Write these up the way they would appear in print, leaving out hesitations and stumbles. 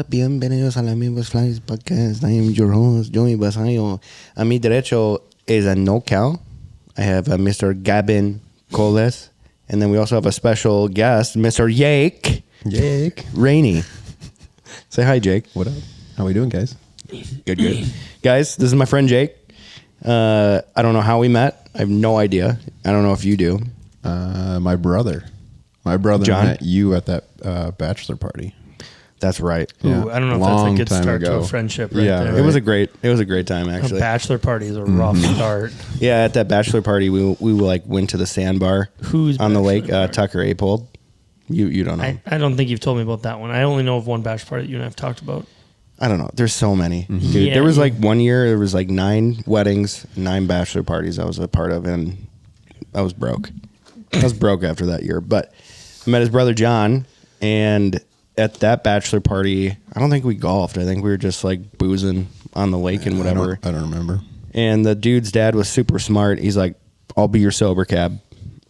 bienvenidos a la Amigos Flyways podcast. I am your host, Joey Basayo. A mi derecho is a NoCal. I have Mr. Gavin Coles. And then we also have a special guest, Mr. Jake Rainey. Say hi, Jake. What up? How we doing, guys? Good. Guys, this is my friend Jake. I don't know how we met. I have no idea. I don't know if you do. My brother John met you at that bachelor party. That's right. Ooh, yeah. I don't know if that's a good start to a friendship right there. Right. It was a great time, actually. A bachelor party is a rough start. Yeah, at that bachelor party, we like went to the sandbar on the lake, Tucker Apold. You don't know. I don't think you've told me about that one. I only know of one bachelor party that you and I have talked about. I don't know. There's so many. Mm-hmm. Dude, there was like 1 year, there was like 9 weddings, 9 bachelor parties I was a part of, and I was broke. I was broke after that year. But I met his brother John, and at that bachelor party, I don't think we golfed. I think we were just like boozing on the lake and whatever. I don't remember. And the dude's dad was super smart. He's like, I'll be your sober cab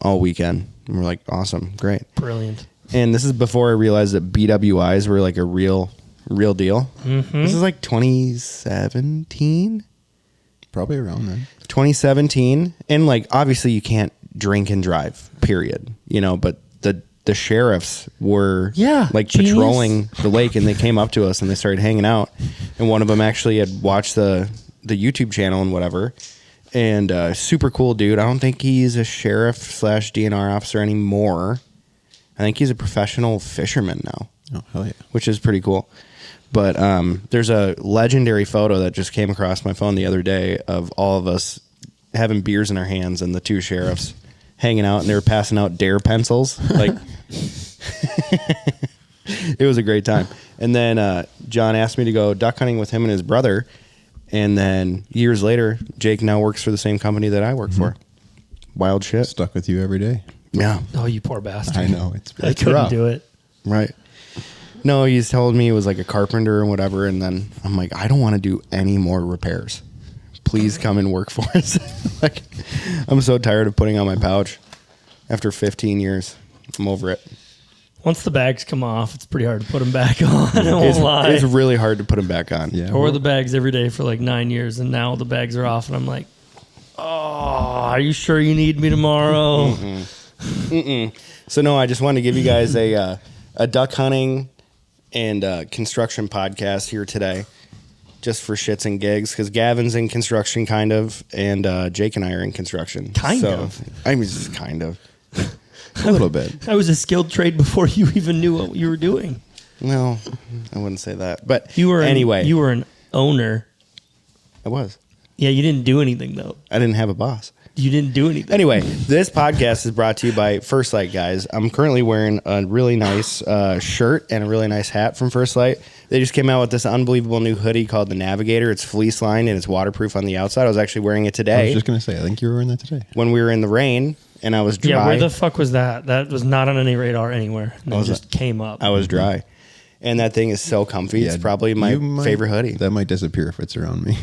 all weekend. And we're like, awesome, great. Brilliant. And this is before I realized that BWIs were like a real deal. Mm-hmm. This is like 2017? Probably around then. 2017. And like, obviously you can't drink and drive, period. You know, but the sheriffs were patrolling the lake, and they came up to us and they started hanging out. And one of them actually had watched the YouTube channel and whatever. And super cool dude. I don't think he's a sheriff/DNR officer anymore. I think he's a professional fisherman now. Oh, hell yeah. Which is pretty cool. But there's a legendary photo that just came across my phone the other day of all of us having beers in our hands and the 2 sheriffs hanging out, and they were passing out dare pencils. Like, it was a great time. And then John asked me to go duck hunting with him and his brother. And then years later, Jake now works for the same company that I work for. Wild shit. Stuck with you every day. Yeah. Oh, you poor bastard. I know. I couldn't rough. do it. Right. No, he's told me he was like a carpenter and whatever. And then I'm like, I don't want to do any more repairs. Please come and work for us. Like, I'm so tired of putting on my pouch. After 15 years, I'm over it. Once the bags come off, it's pretty hard to put them back on. I won't lie. It's really hard to put them back on. Yeah. I wore the bags every day for like 9 years, and now the bags are off, and I'm like, oh, are you sure you need me tomorrow? So no, I just wanted to give you guys a duck hunting and construction podcast here today. Just for shits and gigs, because Gavin's in construction, kind of, and Jake and I are in construction. Kind of? I mean, just kind of. A little bit. I was a skilled trade before you even knew what you were doing. No, I wouldn't say that. But you were anyway. You were an owner. I was. Yeah, you didn't do anything, though. I didn't have a boss. You didn't do anything. Anyway, this podcast is brought to you by First Light, guys. I'm currently wearing a really nice shirt and a really nice hat from First Light. They just came out with this unbelievable new hoodie called the Navigator. It's fleece lined and it's waterproof on the outside. I was actually wearing it today. I was just going to say, I think you were wearing that today. When we were in the rain and I was dry. Yeah, where the fuck was that? That was not on any radar anywhere. It just came up. I was dry. And that thing is so comfy. Yeah, it's probably my favorite hoodie. That might disappear if it's around me.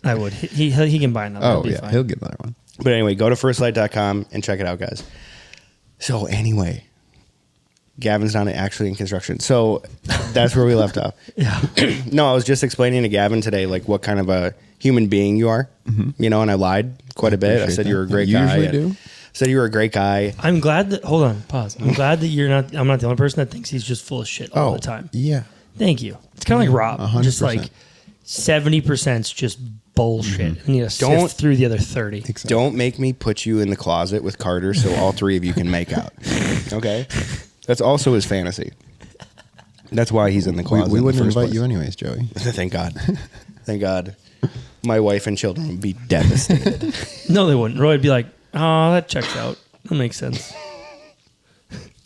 I would. He can buy another. Oh, yeah. Fine. He'll get another one. But anyway, go to firstlight.com and check it out, guys. So anyway, Gavin's not actually in construction. So that's where we left off. Yeah. No, I was just explaining to Gavin today, like, what kind of a human being you are. Mm-hmm. You know, and I lied quite a bit. I said you were a great guy. You usually do. Said you were a great guy. I'm glad that, hold on, pause. I'm glad that I'm not the only person that thinks he's just full of shit all the time. Yeah. Thank you. It's kind of like Rob. 100%. Just like 70% is just bullshit. Mm-hmm. And you sift through the other 30. Exactly. Don't make me put you in the closet with Carter so all 3 of you can make out. Okay? That's also his fantasy. That's why he's in the closet. We wouldn't invite place. You anyways, Joey. Thank God. Thank God. My wife and children would be devastated. No, they wouldn't. Roy would be like, oh, that checks out. That makes sense.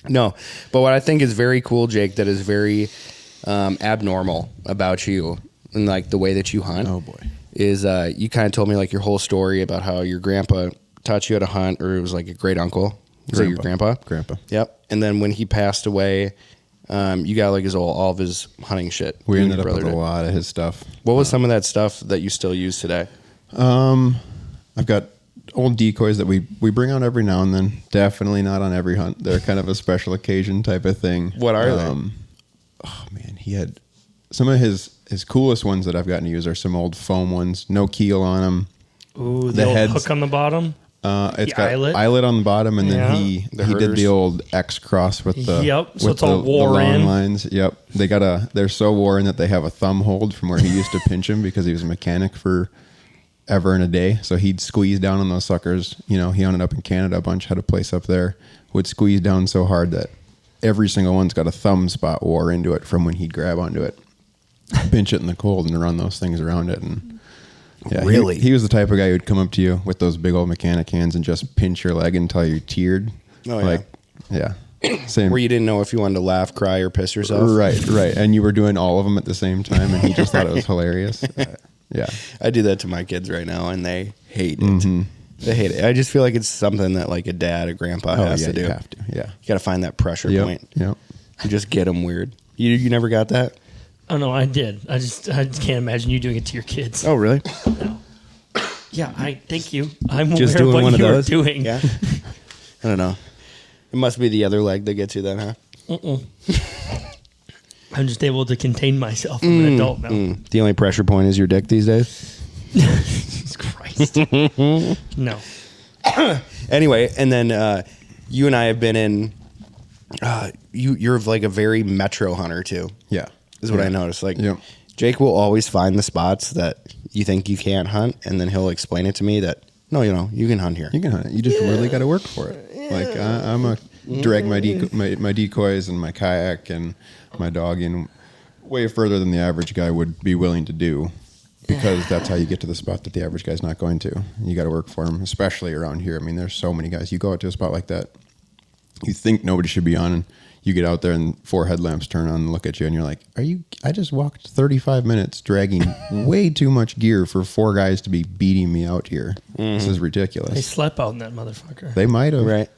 No, but what I think is very cool, Jake, that is very abnormal about you and like the way that you hunt. Oh boy, is you kind of told me like your whole story about how your grandpa taught you how to hunt, or it was like a great uncle. Was that your grandpa? Grandpa. Yep. And then when he passed away, you got like all of his hunting shit. We ended up with a lot of his stuff. What was some of that stuff that you still use today? I've got old decoys that we bring out every now and then. Definitely not on every hunt. They're kind of a special occasion type of thing. What are they? Oh man, he had some of his coolest ones that I've gotten to use are some old foam ones, no keel on them. Ooh, the old hook on the bottom. It's got eyelet on the bottom, and then he did the old X cross with the so it's all wore in. Long lines. Yep, they're so worn that they have a thumb hold from where he used to pinch them because he was a mechanic for ever and a day. So he'd squeeze down on those suckers. You know, he ended up in Canada a bunch, had a place up there, would squeeze down so hard that every single one's got a thumb spot wore into it from when he'd grab onto it, pinch it in the cold, and run those things around it. And yeah, really, he was the type of guy who'd come up to you with those big old mechanic hands and just pinch your leg until you teared. Oh, like, yeah. Same. Where you didn't know if you wanted to laugh, cry, or piss yourself. Right. And you were doing all of them at the same time, and he just thought it was hilarious. Yeah. I do that to my kids right now, and they hate it. Mm-hmm. They hate it. I just feel like it's something that like a dad, a grandpa has to do. You have to. Yeah. You got to find that pressure point. Yep. You just get them weird. You never got that? Oh, no, I did. I just can't imagine you doing it to your kids. Oh, really? No. Yeah, thank you. I'm just aware doing of what one of you were those? doing. Yeah. I don't know. It must be the other leg that gets you then, huh? I'm just able to contain myself. I'm an adult now. The only pressure point is your dick these days? Jesus Christ. No. Anyway, and then you and I have been in... you're like a very metro hunter, too. Yeah. Is what I noticed. Like, Jake will always find the spots that you think you can't hunt, and then he'll explain it to me that, no, you can hunt here. You can hunt it. You just really got to work for it. Yeah. Like, I'm a drag my decoys and my kayak and my dog in way further than the average guy would be willing to do, because that's how you get to the spot that the average guy's not going to. You got to work for them, especially around here. I mean, there's so many guys. You go out to a spot like that, you think nobody should be on, and you get out there and 4 headlamps turn on and look at you, and you're like, I just walked 35 minutes dragging way too much gear for 4 guys to be beating me out here. This is ridiculous. They slept out in that motherfucker. They might have. Right.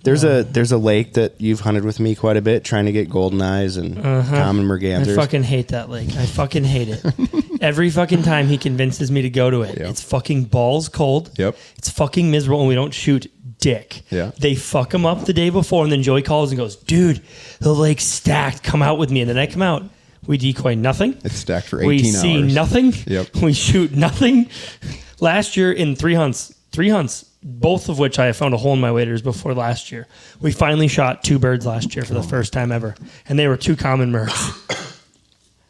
There's a lake that you've hunted with me quite a bit, trying to get golden eyes and common mergansers. I fucking hate that lake. I fucking hate it. Every fucking time he convinces me to go to it, it's fucking balls cold. Yep. It's fucking miserable, and we don't shoot dick. Yeah. They fuck him up the day before, and then Joey calls and goes, dude, the lake's stacked. Come out with me. And then I come out. We decoy nothing. It's stacked for 18 hours. We see nothing. Yep. We shoot nothing. Last year in 3 hunts, both of which I have found a hole in my waders before last year. We finally shot 2 birds last year for the first time ever. And they were 2 common mercs,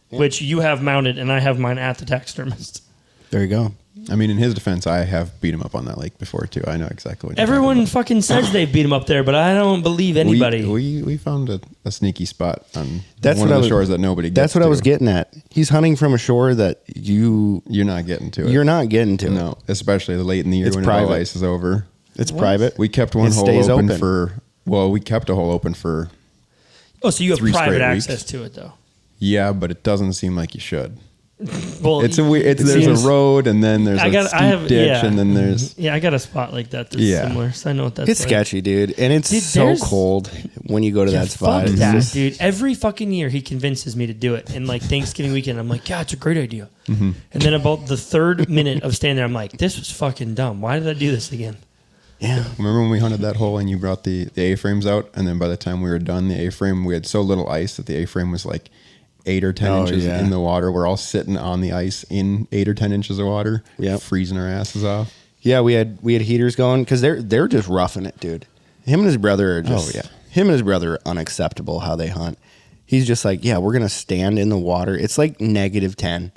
which you have mounted, and I have mine at the taxidermist. There you go. I mean, in his defense, I have beat him up on that lake before, too. I know exactly what everyone fucking says they beat him up there, but I don't believe anybody. We found a sneaky spot on one of the shores that nobody gets to. That's what I was getting at. He's hunting from a shore that you're not getting to it. You're not getting to it. No, especially late in the year when all ice is over. It's private. We kept one hole open for... Well, we kept a hole open for... Oh, so you have private access to it, though. Yeah, but it doesn't seem like you should. Well, it's a weird. There's a road, and then there's a steep ditch, and then there's I got a spot like that that's similar, so I know what that's. It's like. Sketchy, dude, and it's so cold when you go to that spot. Fuck that, dude. Every fucking year he convinces me to do it, and like Thanksgiving weekend, I'm like, yeah, it's a great idea. And then about the 3rd minute of standing there, I'm like, this was fucking dumb. Why did I do this again? Yeah. Remember when we hunted that hole and you brought the A-frames out, and then by the time we were done, the A-frame, we had so little ice that the A-frame was like 8 or 10 inches in the water. We're all sitting on the ice in 8 or 10 inches of water, freezing our asses off. Yeah, we had heaters going because they're just roughing it, dude. Him and his brother are just him and his brother are unacceptable how they hunt. He's just like, yeah, we're gonna stand in the water. It's like -10,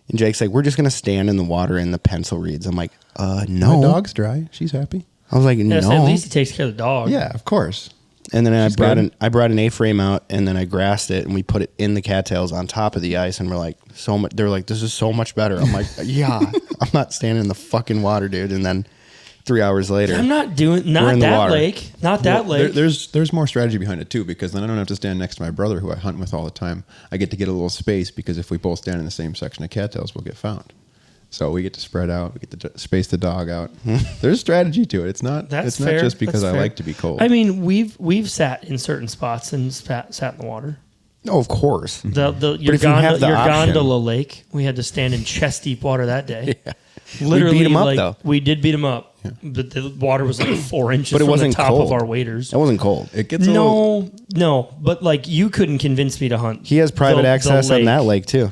and Jake's like, we're just gonna stand in the water in the pencil reeds. I'm like, no. My dog's dry. She's happy. I was like, no. So at least he takes care of the dog. Yeah, of course. And then I brought an A-frame out, and then I grassed it, and we put it in the cattails on top of the ice, and we're like, so much. They're like, this is so much better. I'm like, yeah, I'm not standing in the fucking water, dude. And then 3 hours later, I'm not doing that lake, not that lake. There's more strategy behind it too, because then I don't have to stand next to my brother who I hunt with all the time. I get to get a little space, because if we both stand in the same section of cattails, we'll get found. So we get to spread out. We get to space the dog out. There's strategy to it. It's not. It's not just because I like to be cold. I mean, we've sat in certain spots and sat in the water. Oh, of course. Your gondola lake, we had to stand in chest deep water that day. Yeah. Literally, we beat him up though. We did beat him up. but the water was like 4 inches But it from wasn't the top cold. of our waders. That wasn't cold. It gets a little, No, but like you couldn't convince me to hunt. He has private the access on that lake too.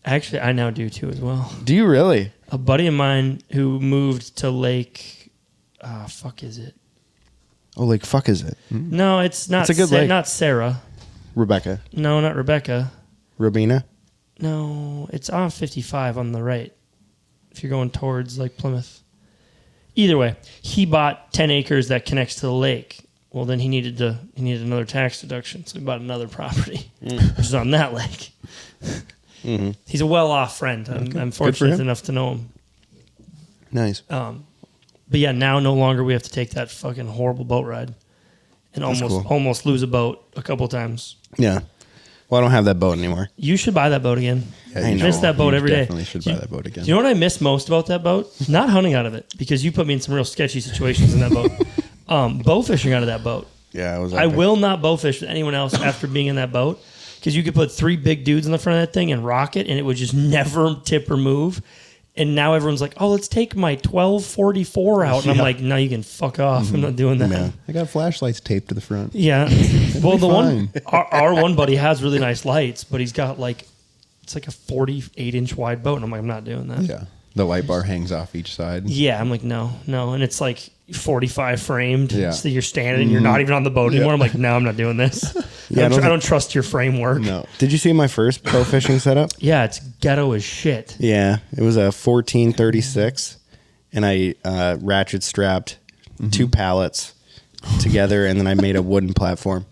Actually, I now do too as well. Do you really? A buddy of mine who moved to Lake, fuck is it? Oh, like fuck is it? No, it's not. It's a good lake. Not Sarah. Rebecca. No, not Rebecca. Robina. No, it's on 55 on the right. If you're going towards like Plymouth. Either way, he bought 10 acres that connects to the lake. Well, then he needed another tax deduction, so he bought another property, which is on that lake. Mm-hmm. He's a well-off friend. I'm fortunate enough to know him. Nice. But yeah, now no longer we have to take that fucking horrible boat ride, and almost lose a boat a couple times. Yeah. Well, I don't have that boat anymore. You should buy that boat again. Yeah, I miss that boat every day. Definitely should buy that boat again. Do you know what I miss most about that boat? Not hunting out of it, because you put me in some real sketchy situations in that boat. Bow fishing out of that boat. Yeah, I will not bow fish with anyone else after being in that boat, because you could put 3 big dudes in the front of that thing and rock it, and it would just never tip or move. And now everyone's like, "Oh, let's take my 1244 out," and I'm like, "No, you can fuck off. I'm not doing that." Yeah. I got flashlights taped to the front. Yeah. Well, the fine. one our one buddy has really nice lights, but he's got it's like a 48-inch wide boat, and I'm like, I'm not doing that. Yeah. The light bar hangs off each side. Yeah, I'm like, no, and it's like 45 framed, Yeah. so you're standing, and you're not even on the boat anymore. I'm like, no, I'm not doing this. Yeah, I don't trust your framework. No. Did you see my first bow fishing setup? Yeah, it's ghetto as shit. Yeah, it was a 1436, and I ratchet strapped 2 pallets together, and then I made a wooden platform,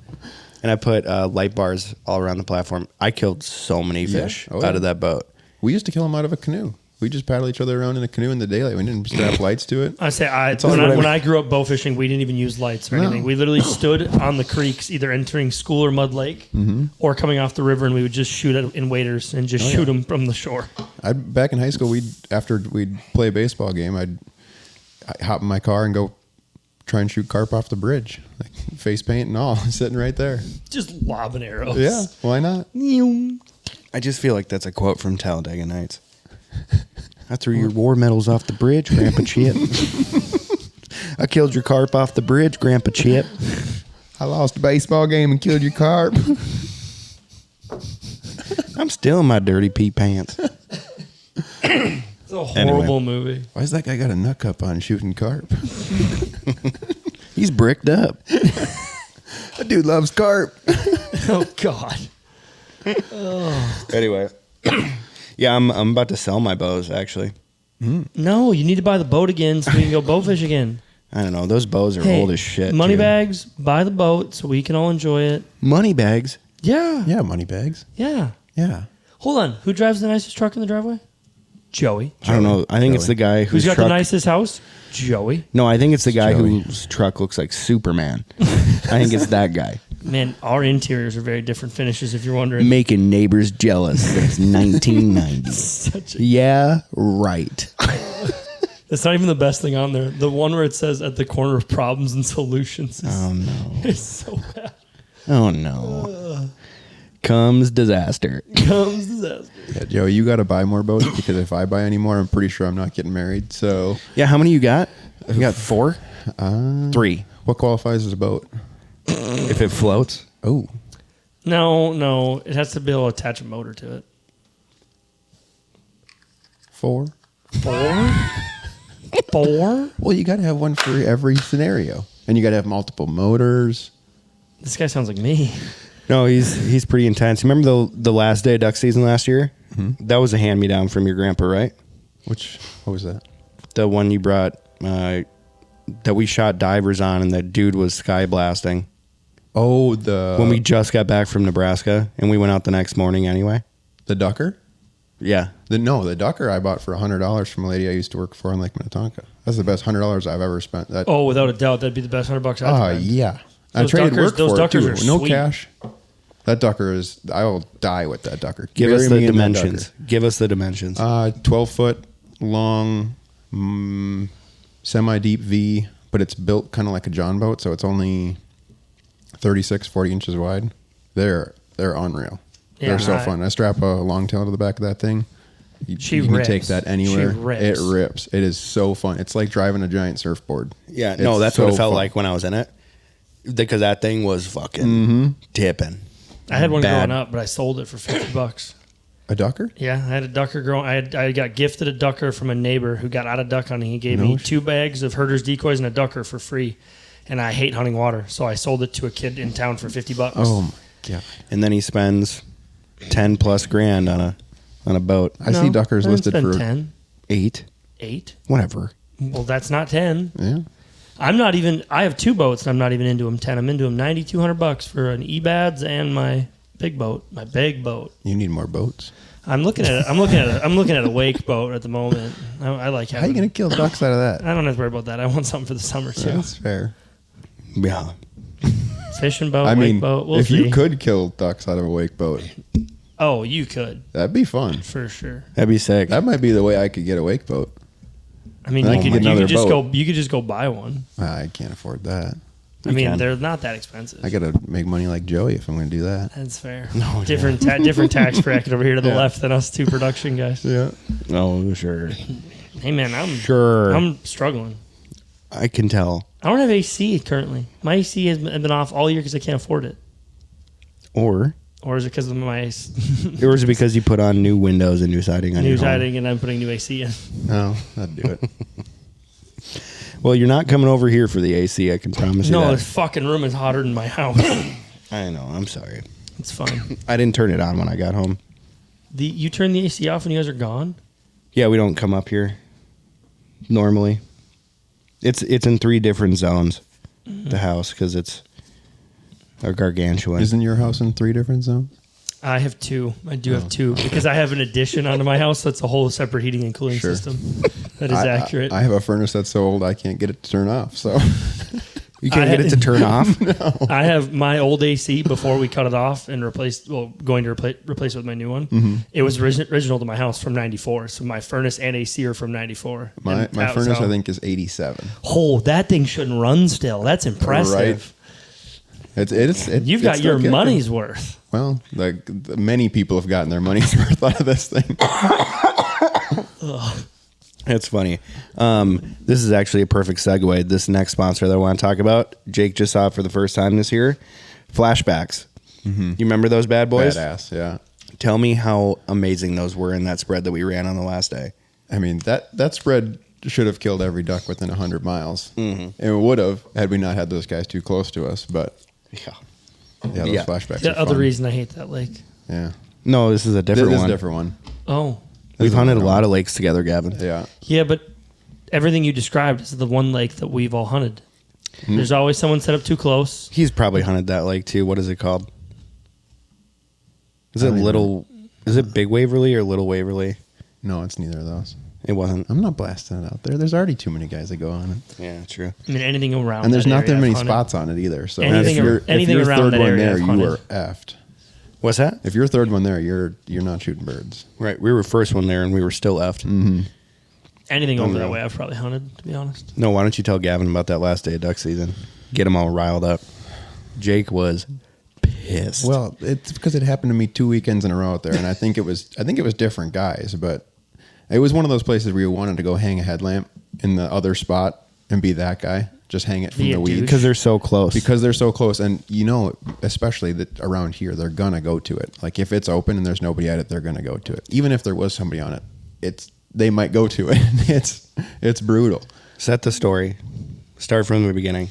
and I put light bars all around the platform. I killed so many fish out of that boat. We used to kill them out of a canoe. We just paddle each other around in a canoe in the daylight. We didn't strap lights to it. I say, when I grew up bow fishing, we didn't even use lights or anything. We literally stood on the creeks, either entering school or mud lake, or coming off the river, and we would just shoot in waders and just shoot them from the shore. Back in high school, after we'd play a baseball game, I'd hop in my car and go try and shoot carp off the bridge, like face paint and all, sitting right there. Just lobbing arrows. Yeah, why not? I just feel like that's a quote from Talladega Nights. I threw your war medals off the bridge, Grandpa Chip. I killed your carp off the bridge, Grandpa Chip. I lost a baseball game and killed your carp. I'm still in my dirty pea pants. It's a horrible movie. Why has that guy got a nut cup on shooting carp? He's bricked up. That dude loves carp. Oh, God. Anyway. Yeah, I'm about to sell my bows, actually. No, you need to buy the boat again so we can go bow fish again. I don't know. Those bows are old as shit. Money too. bags, buy the boat so we can all enjoy it. Money bags? Yeah. Yeah, money bags. Yeah. Yeah. Hold on. Who drives the nicest truck in the driveway? Joey. I don't know. I think it's the guy Who's whose got truck... the nicest house? Joey. No, I think it's the guy Joey. whose truck looks like Superman. I think it's that guy. Man, our interiors are very different finishes, if you're wondering. Making neighbors jealous since 1990. Yeah, right. That's not even the best thing on there. The one where it says at the corner of problems and solutions is Oh, no. it's so bad. Oh, no. Comes disaster. Comes disaster. Yeah, Joe, you got to buy more boats because if I buy any more, I'm pretty sure I'm not getting married. So, Yeah, how many you got? You got 4? 3. what qualifies as a boat? If it floats. Oh, No. It has to be able to attach a motor to it. 4. 4? Well, you got to have one for every scenario, and you got to have multiple motors. This guy sounds like me. No, he's pretty intense. Remember the last day of duck season last year? Mm-hmm. That was a hand-me-down from your grandpa, right? What was that? The one you brought that we shot divers on, and that dude was sky blasting. Oh, when we just got back from Nebraska, and we went out the next morning anyway. the ducker. Yeah. The ducker I bought for $100 from a lady I used to work for in Lake Minnetonka. That's the best $100 I've ever spent. Oh, without a doubt, that'd be the best $100 I've spent. Yeah. Those I traded duckers- work those for it duckers too. are No sweet. cash. That ducker is. I will die with that ducker. Give Bury us the me in that dimensions. Give us the dimensions. 12-foot long, semi-deep V, but it's built kind of like a John boat, so it's only 36, 40 inches wide. They're unreal. Yeah, They're so right. fun. I strap a long tail to the back of that thing. You She can rips. take that anywhere. She rips. It rips. It is so fun. It's like driving a giant surfboard. Yeah, It's no, that's what so it felt fun. like when I was in it. Because that thing was fucking tipping. I had one Bad. growing up, but I sold it for $50. A ducker? Yeah, I had a ducker growing. I got gifted a ducker from a neighbor who got out of duck hunting. He gave me 2 bags of herder's decoys and a ducker for free. And I hate hunting water, so I sold it to a kid in town for $50. Oh my god! And then he spends 10 plus grand on a boat. I see duckers listed for 10, 8, 8. whatever. Well, that's not 10. Yeah. I'm not even. I have 2 boats, and I'm not even into them 10. I'm into them $9,200 for an eBads and my big boat, my big boat. You need more boats. I'm looking at. I'm looking at a wake boat at the moment. I like having. How are you going to kill ducks out of that? I don't have to worry about that. I want something for the summer too. That's fair. Yeah. Fishing boat, I mean, wake boat. We'll if see. you could kill ducks out of a wake boat, Oh, you could that'd be fun. for sure. That'd be sick. That might be the way I could get a wake boat. I mean, I you can could get another just boat. go. You could just go buy one. I can't afford that. I mean, can. they're not that expensive. I got to make money like Joey if I'm going to do that. That's fair. No, different tax bracket over here to the Yeah. left than us 2 production guys. Yeah. Oh, sure. Hey man, Sure. I'm struggling. I can tell. I don't have AC currently. My AC has been off all year because I can't afford it. Or Or is it because of my or is it because you put on new windows and new siding on new your home? siding and I'm putting new AC in? No, I'd do it. Well, you're not coming over here for the AC. I can promise you No, that. this fucking room is hotter than my house. I know. I'm sorry. It's fine. I didn't turn it on when I got home. You turn the AC off when you guys are gone? Yeah, we don't come up here normally. It's in 3 different zones, the house, because it's a gargantuan. Isn't your house in 3 different zones? I have 2. I do have 2 because I have an addition onto my house. That's a whole separate heating and cooling Sure. system. That is accurate. I have a furnace that's so old I can't get it to turn off. So You can't get it to turn off? I have my old AC before we cut it off and going to replace it with my new one. It was original to my house from 94. So my furnace and AC are from 94. my And that was furnace how- I think is 87. Oh, that thing shouldn't run still. That's impressive. You've got it's your still money's worth. Well, many people have gotten their money's worth out of this thing. That's funny. This is actually a perfect segue. This next sponsor that I want to talk about, Jake just saw it for the first time this year. Flashbacks. You remember those bad boys? Badass, yeah. Tell me how amazing those were in that spread that we ran on the last day. I mean, that spread should have killed every duck within 100 miles. And it would have had we not had those guys too close to us. But Yeah. yeah, those flashbacks The are other fun. reason I hate that lake. Yeah. No, this is a different This is one. a different one. Oh, We've This is hunted a another lot one. of lakes together, Gavin. Yeah. yeah, but everything you described is the one lake that we've all hunted. There's always someone set up too close. He's probably hunted that lake too. What is it called? Is it don't even Little? Is it Big Waverly or Little Waverly? No, it's neither of those. It wasn't. I'm not blasting it out there. There's already too many guys that go on it. Yeah, true. I mean, anything around. And there's that not area that many I've hunted. spots on it either. So Anything if you're, ar- anything if you're around third that one area there, I've you hunted. are effed. What's that? If you're third one there, you're not shooting birds. Right. We were first one there, and we were still effed. Anything over that know. way, I've probably hunted. To be honest, No, why don't you tell Gavin about that last day of duck season? Get him all riled up. Jake was pissed. Well, it's because it happened to me 2 weekends in a row out there, and I think it was different guys, but it was one of those places where you wanted to go hang a headlamp in the other spot and be that guy, just hang it from Be the a weeds douche. because they're so close. because they're so close, and especially that around here, they're gonna go to it. Like if it's open and there's nobody at it, they're gonna go to it. Even if there was somebody on it, they might go to it. It's brutal. Set the story. Start from the beginning.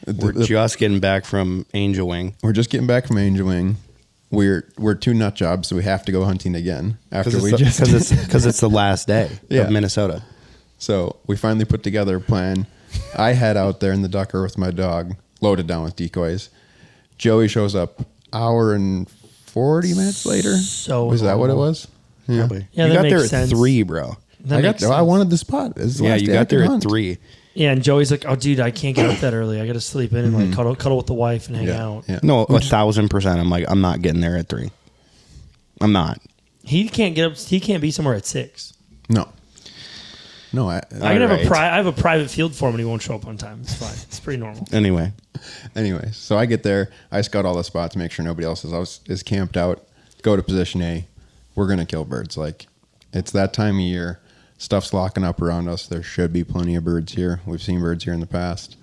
We're just getting back from Angel Wing. We're just getting back from Angel Wing. We're 2 nut jobs, so we have to go hunting again after Because it's the last day Yeah. of Minnesota. So we finally put together a plan. I head out there in the ducker with my dog, loaded down with decoys. Joey shows up hour and 40 minutes later. So was that what it was? Yeah. Probably. Yeah, you that got there makes at sense. 3, bro. That makes I sense. wanted the spot. This is the Yeah, last you day I got there could at hunt. 3. Yeah, and Joey's like, "Oh, dude, I can't get up that early. I got to sleep in and like cuddle with the wife and hang Yeah, out." yeah. No, 1,000%. I'm like, I'm not getting there at 3. I'm not. He can't get up. He can't be somewhere at 6. No. I I can have Alright. I have a private field for him and he won't show up on time. It's fine. It's pretty normal. Anyway. Anyway, so I get there. I scout all the spots, make sure nobody else is camped out. Go to position A. we're going to kill birds. Like, it's that time of year. Stuff's locking up around us. There should be plenty of birds here. We've seen birds here in the past.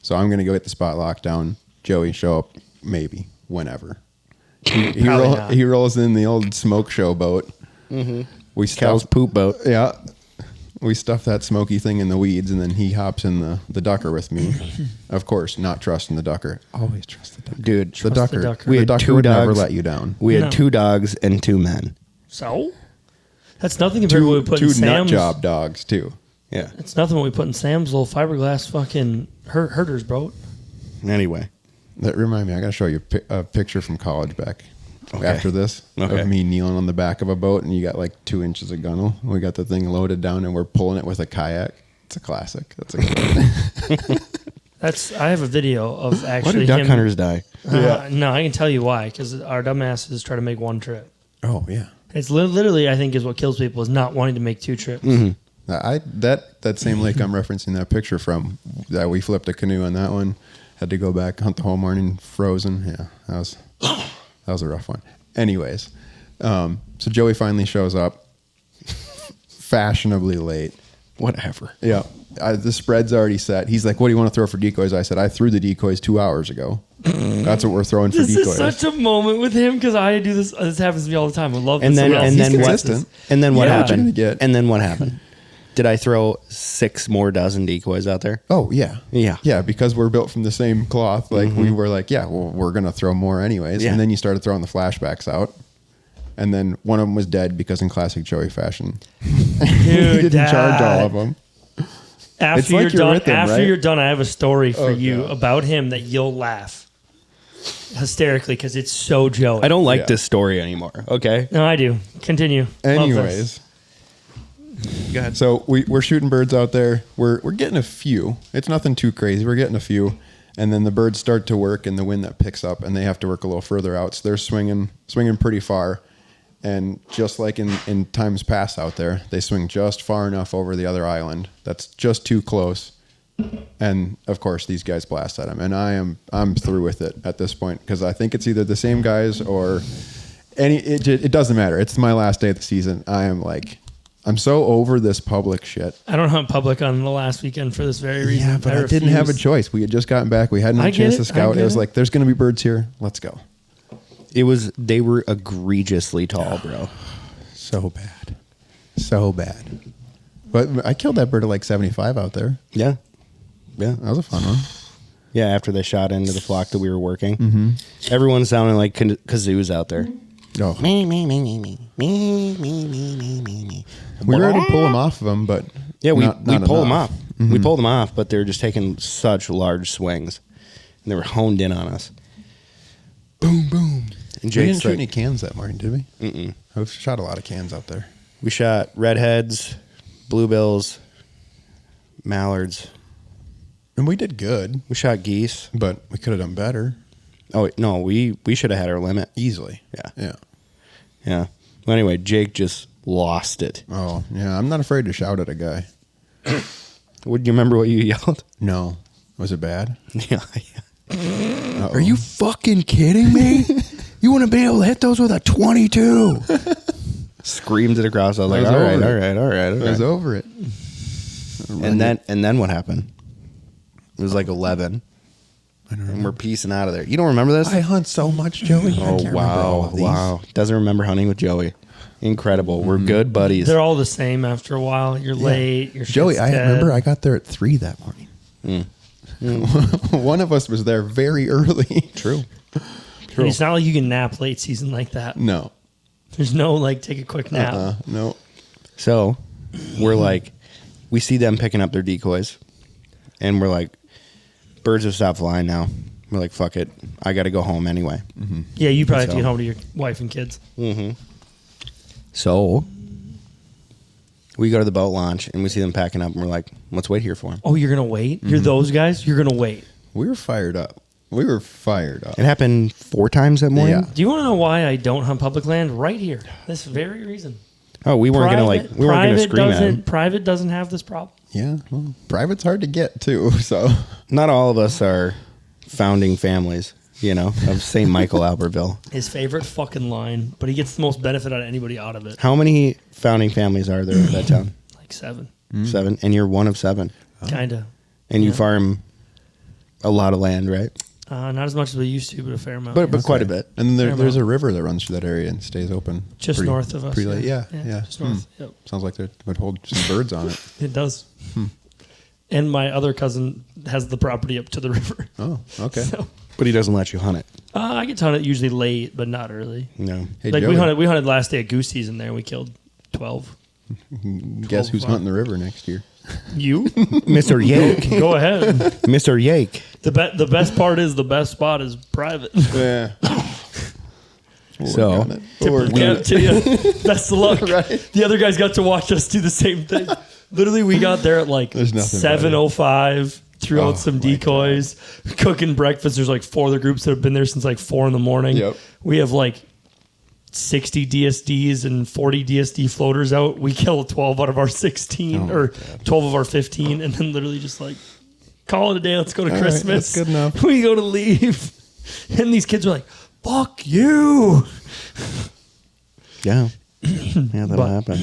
So I'm going to go get the spot locked down. Joey, show up maybe, whenever. He rolls in the old smoke show boat. Mm-hmm. We Cal's poop boat. Yeah. We stuff that smoky thing in the weeds, and then he hops in the ducker with me. Of course, not trusting the ducker. Always trust the ducker. Dude, the ducker. We had ducker two would never dogs. let you down. We had 2 dogs and 2 men. So? That's nothing compared to what we put in Two nut Sam's. job dogs, too. Yeah. It's nothing what we put in Sam's little fiberglass fucking herders boat. Anyway. That remind me, I got to show you a picture from college back after this of me kneeling on the back of a boat, and you got like 2 inches of gunnel. We got the thing loaded down, and we're pulling it with a kayak. It's a classic. That's a good one. I have a video of actually Why do duck hunters die? No, I can tell you why. Because our dumbasses try to make 1 trip. Oh, yeah. It's literally, I think, is what kills people is not wanting to make 2 trips. Mm-hmm. That same lake I'm referencing that picture from, that we flipped a canoe on that one, had to go back, hunt the whole morning, frozen. Yeah, that was a rough one. Anyways, so Joey finally shows up, fashionably late. Whatever. Yeah, the spread's already set. He's like, "What do you want to throw for decoys?" I said, "I threw the decoys 2 hours ago. That's what we're throwing for This decoys." is such a moment with him because I do this. This happens to me all the time. I love And that then someone else and is then what? consistent. And then what Yeah. happened? What you gonna get? And then what happened? Did I throw 6 more dozen decoys out there? Oh yeah, Yeah. yeah. Because we're built from the same cloth. Like we were like, yeah, well, we're gonna throw more anyways. Yeah. And then you started throwing the flashbacks out, and then one of them was dead because in classic Joey fashion, he didn't charge all of them. After It's you're like you're done, with him, after right? you're done, I have a story for you no. about him that you'll laugh hysterically because it's so Joey. I don't like Yeah. this story anymore. Okay. No, I do. Continue. Love this. Anyways, Go ahead. so we're shooting birds out there. We're getting a few. It's nothing too crazy. We're getting a few, and then the birds start to work, and the wind that picks up, and they have to work a little further out. So they're swinging pretty far, and just like in times past out there, they swing just far enough over the other island. That's just too close, and of course these guys blast at them, and I'm through with it at this point because I think it's either the same guys or it doesn't matter. It's my last day of the season. I'm so over this public shit. I don't hunt public on the last weekend for this very reason. Yeah, but I didn't have a choice. We had just gotten back. We hadn't had a chance to scout. It was like, there's going to be birds here. Let's go. They were egregiously tall, bro. So bad. So bad. But I killed that bird at like 75 out there. Yeah. Yeah. That was a fun one. Yeah, after they shot into the flock that we were working. Mm-hmm. Everyone sounded like kazoos out there. Oh. Me, me, me, me, me, me, me, me, me, me, me. We were ready to pull them off of them, but Yeah, we not pulled them enough. off. We pulled them off, but they were just taking such large swings. And they were honed in on us. Boom, boom. And We Jake's didn't shoot like, any cans that morning, did we? Mm-mm. I've shot a lot of cans out there. We shot redheads, bluebills, mallards. And we did good, We shot geese. but we could have done better. Oh, no, we should have had our limit. Easily. Yeah. Yeah. Yeah. Well, anyway, Jake just lost it. Oh, yeah. I'm not afraid to shout at a guy. Would you remember what you yelled? No. Was it bad? Yeah. Uh-oh. Are you fucking kidding me? You wouldn't be able to hit those with a 22. Screamed it across. I was like, was all over right, it. all right, all right, all I was right. over it. And then what happened? It was like 11. And we're piecing out of there. You don't remember this? I hunt so much, Joey. I Oh, can't remember all wow. of these. Wow. Doesn't remember hunting with Joey. Incredible. We're good buddies. They're all the same after a while. You're late. You're Joey, I remember I got there at 3 that morning. One of us was there very early. True. It's not like you can nap late season like that. No. There's no like take a quick nap. No. So we're like, we see them picking up their decoys, and we're like, birds have stopped flying now. We're like, fuck it. I got to go home anyway. Yeah, you probably have to So- get home to your wife and kids. So we go to the boat launch, and we see them packing up, and we're like, let's wait here for them. Oh, you're gonna wait? You're those guys? You're gonna wait? We were fired up. We were fired up. It happened 4 times that morning. Yeah. Do you want to know why I don't hunt public land? Right here, this very reason. Oh, we weren't gonna scream at him. Private doesn't have this problem. Yeah. Well, private's hard to get, too. So Not all of us are founding families. of St. Michael, Albertville. His favorite fucking line, but he gets the most benefit out of anybody out of it. How many founding families are there in that town? Like 7. 7, and you're one of 7. Kind of. And you farm a lot of land, right? Not as much as we used to, but a fair amount. But quite a bit. And there's a river that runs through that area and stays open. Just north of us. Pretty late. Yeah. Just north. Yep. Sounds like they would hold some birds on it. It does. And my other cousin has the property up to the river. Oh, okay. So, But he doesn't let you hunt it. I get to hunt it usually late, but not early. No. Hey, Like Joey, we hunted last day of goose season there. And we killed 12. guess who's hunting the river next year? You, Mr. Yake. go ahead. Mr. Yake. The best part is the best spot is private. Yeah. So, Tip of the cap to you. Best of luck. Right. The other guys got to watch us do the same thing. Literally, we got there at like There's nothing 7:05. Threw Oh, out some my decoys, cooking breakfast. There's like 4 other groups that have been there since like 4 in the morning. Yep. We have like 60 DSDs and 40 DSD floaters out. We kill 12 out of our 16 or 12 of our 15, and then literally just like call it a day. Let's go to All Christmas. right, that's good enough. We go to leave, and these kids are like, "Fuck you." yeah. Yeah, that'll happen.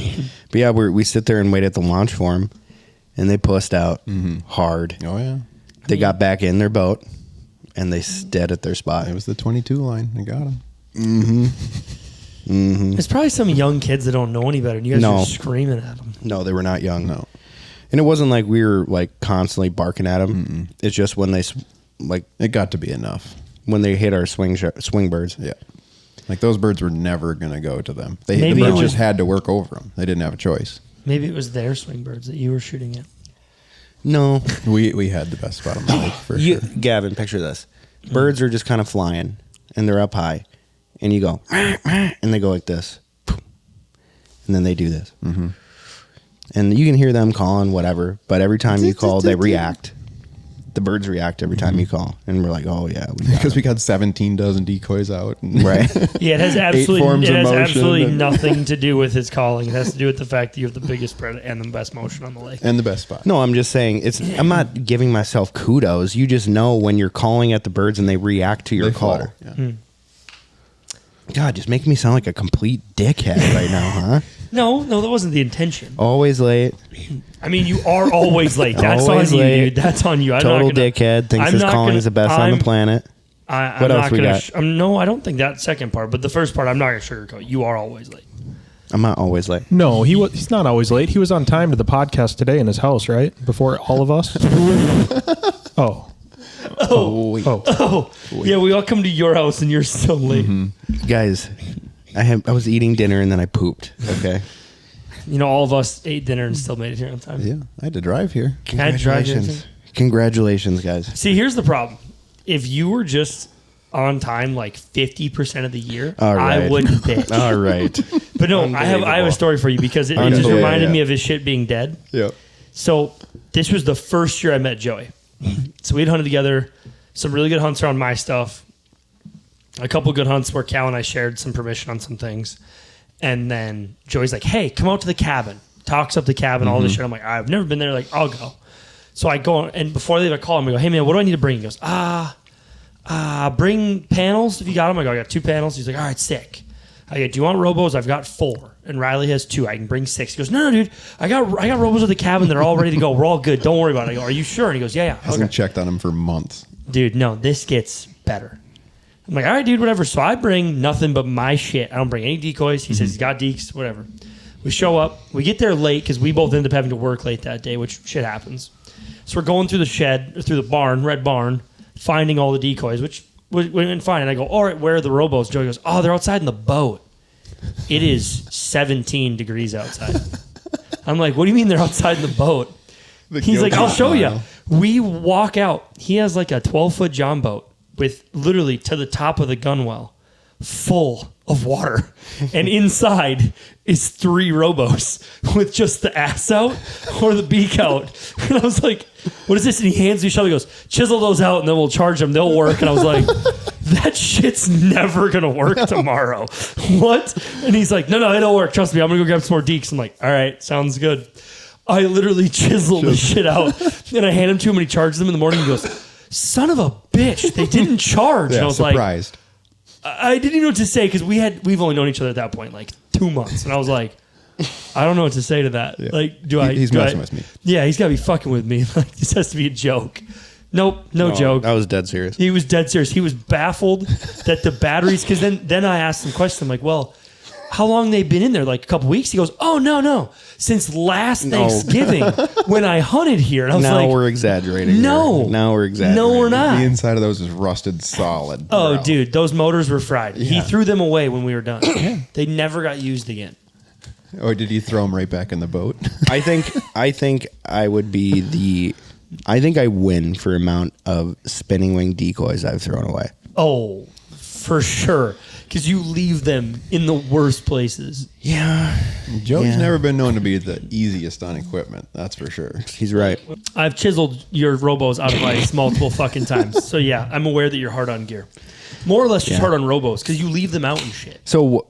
But yeah, we sit there and wait at the launch for them, and they pussed out hard. Oh, yeah. They got back in their boat, and they stood at their spot. It was the 22 line. I got him. There's probably some young kids that don't know any better, and you guys No. are screaming at them. No, they were not young. No. And it wasn't like we were like constantly barking at them. It's just when they It got to be enough. when they hit our swing birds. Yeah. Like those birds were never going to go to them. The Maybe birds it was- just had to work over them. They didn't have a choice. Maybe it was their swing birds that you were shooting at. No, We had the best spot on the lake for sure. Gavin, picture this: birds are just kind of flying, and they're up high, and you go, and they go like this, and then they do this, and you can hear them calling whatever. But every time you call, they react. The birds react every time you call, and we're like, oh yeah, Because we got 17 dozen decoys out. And right. Yeah, it has forms of motion absolutely and- nothing to do with his calling. It has to do with the fact that you have the biggest spread and the best motion on the lake. And the best spot. No, I'm just saying I'm not giving myself kudos. You just know when you're calling at the birds and they react to your They call. flutter. Yeah. God, just making me sound like a complete dickhead right now, huh? No, that wasn't the intention. Always late. I mean, you are always late. That's Always on you, late. dude. That's on you. I'm Total not gonna, dickhead. Thinks I'm his not calling gonna- is the best on I'm- the planet. I'm What not else we gonna got? no, I don't think that second part, but the first part, I'm not going to sugarcoat. You are always late. I'm not always late. No, he's not always late. He was on time to the podcast today in his house, right? Before all of us. Oh. Oh, yeah, we all come to your house and you're still late. Guys, I was eating dinner and then I pooped. Okay. You know, all of us ate dinner and still made it here on time. Yeah. I had to drive here. Had to drive here. Congratulations, guys. See, here's the problem. If you were just on time like 50% of the year, All right. I wouldn't bitch. All right. But no, I have a story for you because it just Unbelievable. reminded Yeah. me of his shit being dead. Yep. So this was the first year I met Joey. So we'd hunted together, some really good hunts around my stuff, a couple good hunts where Cal and I shared some permission on some things. And then Joey's like, hey, come out to the cabin. Talks up the cabin, all this shit. I'm like, I've never been there. Like, I'll go. So I go, and before they even call him, I go, hey, man, what do I need to bring? He goes, bring panels if you got them. I go, I got 2 panels. He's like, all right, sick. I go, do you want robos? I've got 4. And Riley has 2. I can bring 6. He goes, no, dude. I got robos at the cabin that are all ready to go. We're all good. Don't worry about it. I go, are you sure? And he goes, yeah. Hasn't checked on him for months. Dude, no, this gets better. I'm like, all right, dude, whatever. So I bring nothing but my shit. I don't bring any decoys. He says he's got deeks, whatever. We show up. We get there late because we both ended up having to work late that day, which shit happens. So we're going through the shed, or through the barn, red barn, finding all the decoys, which we went fine. And I go, all right, where are the robos? Joey goes, oh, they're outside in the boat. It is 17 degrees outside. I'm like, what do you mean they're outside in the boat? He's like, I'll show you. We walk out. He has like a 12-foot John boat with literally to the top of the gunwale full of water. And inside is 3 robos with just the ass out or the beak out. And I was like, what is this? And he hands me a shovel. He goes, chisel those out and then we'll charge them. They'll work. And I was like, that shit's never going to work tomorrow. What? And he's like, no, it'll work. Trust me. I'm going to go grab some more deeks. I'm like, all right, sounds good. I literally chiseled the shit out. And I hand him to him and he charges them in the morning. He goes, son of a bitch, they didn't charge. And I was surprised. like, I didn't even know what to say because we've only known each other at that point like 2 months. And I was like, I don't know what to say to that. Yeah. Like, He's messing with me. Yeah, he's got to be fucking with me. Like, this has to be a joke. Nope, no joke. I was dead serious. He was dead serious. He was baffled that the batteries, because then I asked him questions. I'm like, well, how long they been in there? Like a couple weeks? He goes, oh, no. Since last Thanksgiving when I hunted here. And I was Now like, we're exaggerating. No. Here. Now we're exaggerating. no, we're The not. inside of those is rusted solid. Oh, bro. dude, those motors were fried. He Yeah. threw them away when we were done. They never got used again. Or did he throw them right back in the boat? I think I would be I think I win for amount of spinning wing decoys I've thrown away. Oh, for sure. Because you leave them in the worst places. Yeah. Joey's never been known to be the easiest on equipment. That's for sure. He's right. I've chiseled your robos out of ice multiple fucking times. So yeah, I'm aware that you're hard on gear. More or less just hard on robos because you leave them out and shit. So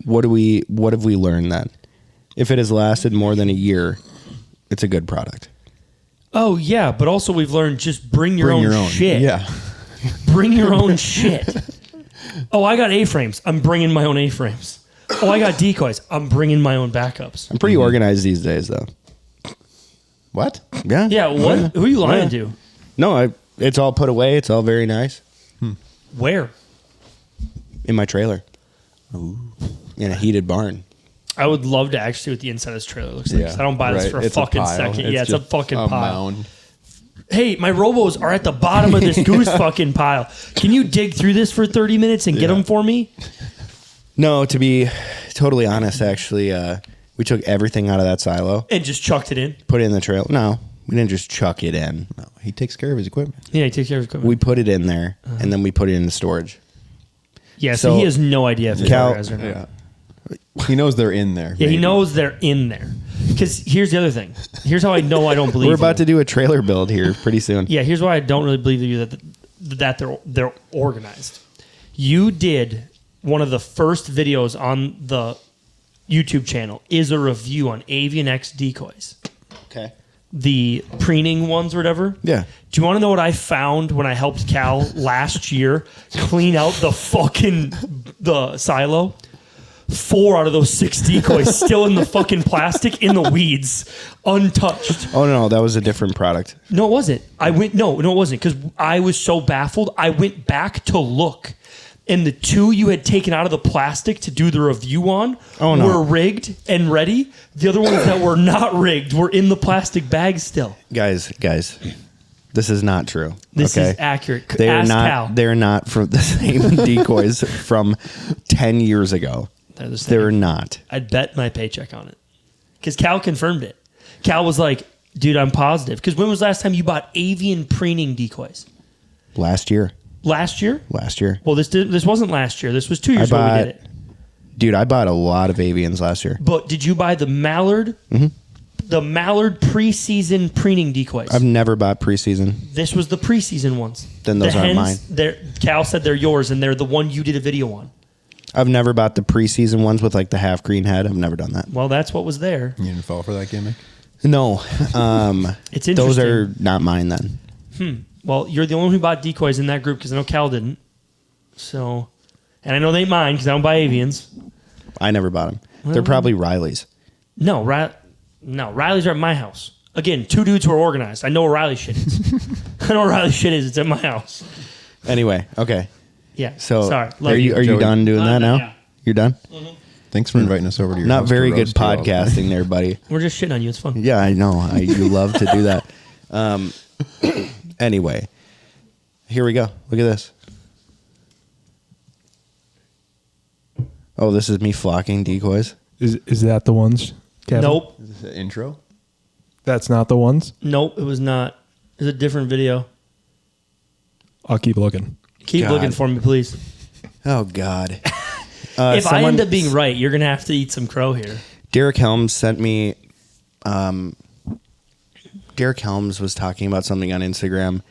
what have we learned then? If it has lasted more than a year, it's a good product. Oh yeah, but also we've learned just bring your own shit. Yeah. Bring your own shit. Oh, I got A-frames. I'm bringing my own A-frames. Oh, I got decoys. I'm bringing my own backups. I'm pretty organized these days, though. What? Yeah. Yeah, what? Who are you lying to? No, it's all put away. It's all very nice Where? in my trailer. Ooh. In a heated barn. I would love to actually see what the inside of this trailer looks like. Yeah, 'Cause I don't buy this right. for a It's a fucking pile. second. It's Yeah, it's a just fucking a pile. mound. Hey, my robos are at the bottom of this goose fucking pile. Can you dig through this for 30 minutes and get them for me? No, to be totally honest, actually, we took everything out of that silo, And just chucked it in. put it in the trailer. No, we didn't just chuck it in. No, he takes care of his equipment. Yeah, he takes care of his equipment. We put it in there, and then we put it into storage. Yeah, so So- he has no idea if it's Cal- organized or not. Yeah. He knows they're in there. Yeah, he maybe. knows they're in there. Because here's the other thing. Here's how I know I don't believe We're about you. to do a trailer build here pretty soon. Yeah, here's why I don't really believe you that they're organized. You did one of the first videos on the YouTube channel is a review on Avian X decoys, Okay. the preening ones or whatever. Yeah. Do you want to know what I found when I helped Cal last year clean out the silo? 4 out of those 6 decoys still in the fucking plastic in the weeds, untouched. Oh no, that was a different product. No, it wasn't. No, it wasn't because I was so baffled. I went back to look, and the 2 you had taken out of the plastic to do the review on were rigged and ready. The other ones that were not rigged were in the plastic bag still. Guys, this is not true. This okay? is accurate. They are Ask not. Cal. They're not from the same decoys from 10 years ago. They're the same. They're not. I'd bet my paycheck on it because Cal confirmed it. Cal was like, "Dude, I'm positive." Because when was the last time you bought avian preening decoys? Last year. Last year? Well, this wasn't last year. This was 2 years ago we did it. Dude, I bought a lot of avians last year. But did you buy the mallard? Mm-hmm. The mallard preseason preening decoys. I've never bought preseason. This was the preseason ones. Then those The aren't hens, Cal said they're yours, and they're the one you did a video on. I've never bought the preseason ones with like the half green head. I've never done that. Well, that's what was there. You didn't fall for that gimmick? No. It's interesting. Those are not mine then. Well, you're the only one who bought decoys in that group because I know Cal didn't. So, and I know they ain't mine because I don't buy avians. I never bought them. They're probably Riley's. No, Riley's are at my house. Again, 2 dudes who are organized. I know where Riley shit is. I know where Riley shit is. It's at my house. Anyway, okay. Yeah. So sorry. are you Joey. done doing that now? yeah. You're done? Thanks for inviting us over to your Not house to very good roast you all. podcasting there, buddy. We're just shitting on you. It's fun. Yeah, I know. You love to do that. Anyway, here we go. Look at this. Oh, this is me flocking decoys. Is that the ones, Kevin? Nope. Is this an intro? That's not the ones? Nope, it was not. It's a different video. I'll keep looking. Keep God. looking for me, please. Oh, God. If I end up being right, you're going to have to eat some crow here. Derek Helms sent me. Derek Helms was talking about something on Instagram,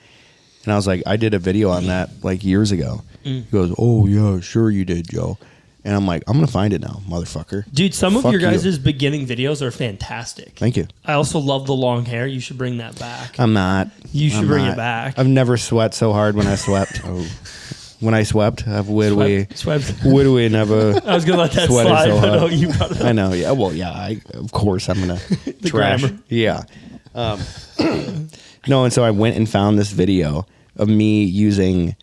and I was like, I did a video on that like years ago. He goes, "Oh yeah, sure you did, Joe." And I'm like, I'm going to find it now, motherfucker. Dude, some of Fuck your you. guys' beginning videos are fantastic. Thank you. I also love the long hair. You should bring that back. I'm not. You should I'm bring not. it back. I've never sweat so hard when I swept. When I swept, would we never I was going to let that sweated slide, so but hard. no, you brought it up. I know, yeah. Well, yeah, of course I'm going to trash. grammar. Yeah. No, and so I went and found this video of me using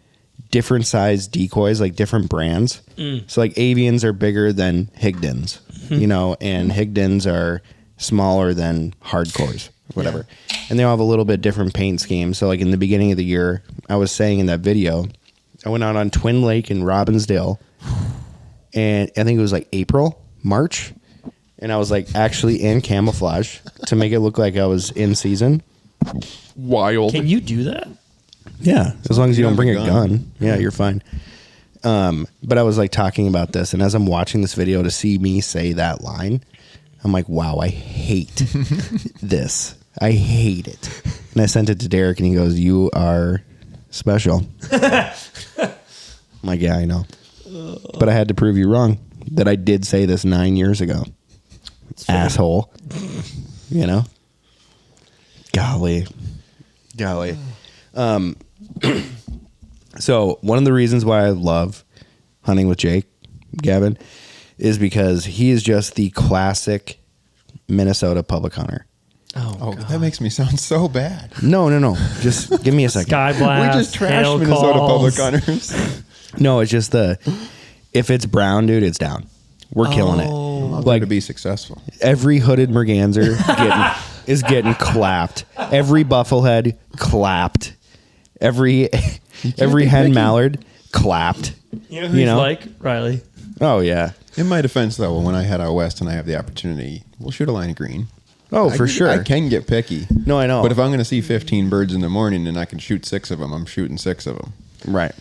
different size decoys, like different brands. So like Avians are bigger than Higdons, you know, and Higdons are smaller than Hardcores, whatever. And they all have a little bit different paint scheme. So like in the beginning of the year, I was saying in that video, I went out on Twin Lake in Robbinsdale, and I think it was like March, and I was like actually in camouflage to make it look like I was in season. Wild. Can you do that? Yeah, as long as you don't bring a gun. gun. Yeah, you're fine. But I was like talking about this, and as I'm watching this video to see me say that line, I'm like, wow, I hate this. I hate it. And I sent it to Derek, and he goes, "You are special." I'm like, yeah, I know. But I had to prove you wrong that I did say this 9 years ago. Asshole. You know? Golly. So one of the reasons why I love hunting with Jake, Gavin, is because he is just the classic Minnesota public hunter. Oh, that makes me sound so bad. No. Just give me a second. Sky blast. We just trashed hail Minnesota calls. public hunters. No, it's just if it's brown, dude, it's down. We're killing it. I'm out there Like to be successful. every hooded merganser is getting clapped. Every bufflehead clapped. Every hen mallard clapped. You know who he's like? Riley. Oh yeah. In my defense, though, when I head out west and I have the opportunity, we'll shoot a line of green. Oh, for sure. I can get picky. No, I know. But if I'm going to see 15 birds in the morning and I can shoot 6 of them, I'm shooting 6 of them. Right.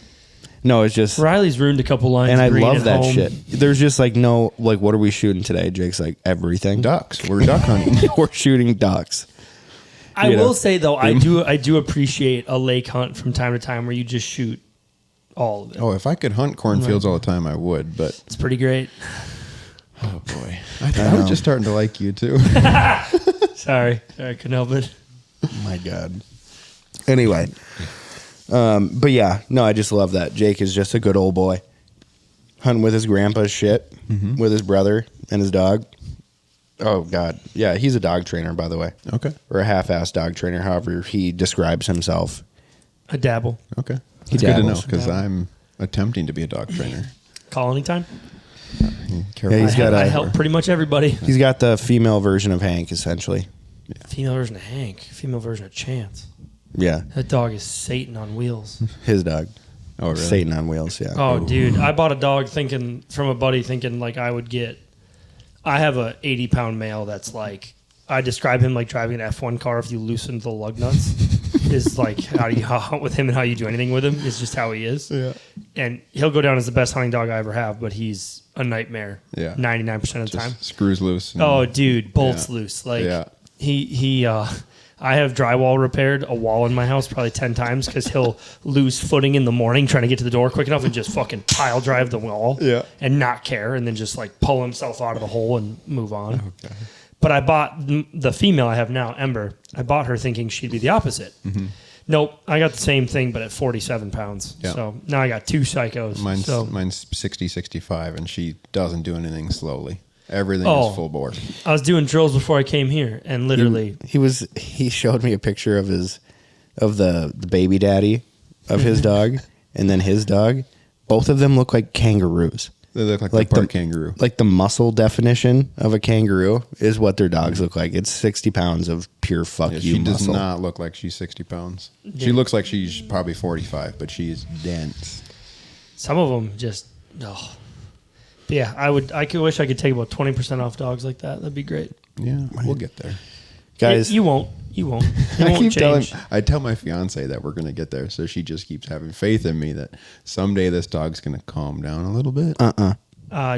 No, it's just, Riley's ruined a couple lines. and I of green love at that home. shit. There's just like no, like, what are we shooting today? Jake's like, everything. Ducks. We're duck hunting. We're shooting ducks. I You know? will say though, I do appreciate a lake hunt from time to time where you just shoot all of it. Oh, if I could hunt cornfields all the time, I would. But It's pretty great. oh boy, I was just starting to like you too. Sorry, I couldn't help it. Oh my God. Anyway. But yeah, no, I just love that. Jake is just a good old boy. Hunting with his grandpa's shit, with his brother and his dog. Oh, God. Yeah, he's a dog trainer, by the way. Okay. Or a half-assed dog trainer, however he describes himself. A dabble. Okay. He It's good to know dabbles. because I'm attempting to be a dog trainer. Call anytime. Careful. Yeah, he's got I a- help pretty much everybody. He's got the female version of Hank, essentially. Female version of Hank. Female version of Chance. Yeah, That dog is Satan on wheels. his dog. Oh, really? Satan on wheels, yeah. Oh, dude. I bought a dog from a buddy thinking like I would get. I have a 80-pound male that's like, I describe him like driving an F1 car if you loosen the lug nuts. Is like how you hunt with him and how you do anything with him is just how he is. Yeah. And he'll go down as the best hunting dog I ever have, but he's a nightmare. Yeah. 99% of the time. Just screws loose. and- Oh, dude, bolts Yeah. loose. Like Yeah. I have drywall repaired a wall in my house probably 10 times because he'll lose footing in the morning trying to get to the door quick enough and just fucking pile drive the wall Yeah. and not care and then just like pull himself out of the hole and move on. Okay. But I bought the female I have now, Ember. I bought her thinking she'd be the opposite. Nope, I got the same thing, but at 47 pounds. Yeah. So now I got 2 psychos. Mine's 60, 65, and she doesn't do anything slowly. Everything Oh. is full bore. I was doing drills before I came here, and literally, He showed me a picture of the baby daddy of his dog and then his dog. Both of them look like kangaroos. They look like, Like the the- park kangaroo. Like the muscle definition of a kangaroo is what their dogs look like. It's 60 pounds of pure fuck Yeah, you she does muscle. not look like she's 60 pounds. She looks like she's probably 45, but she's dense. some of them just, oh. But yeah, I could wish I could take about 20% off dogs like that. That'd be great. Yeah, we'll get there. Guys, You won't. You won't. It I won't keep telling. change. I tell my fiance that we're going to get there, so she just keeps having faith in me that someday this dog's going to calm down a little bit.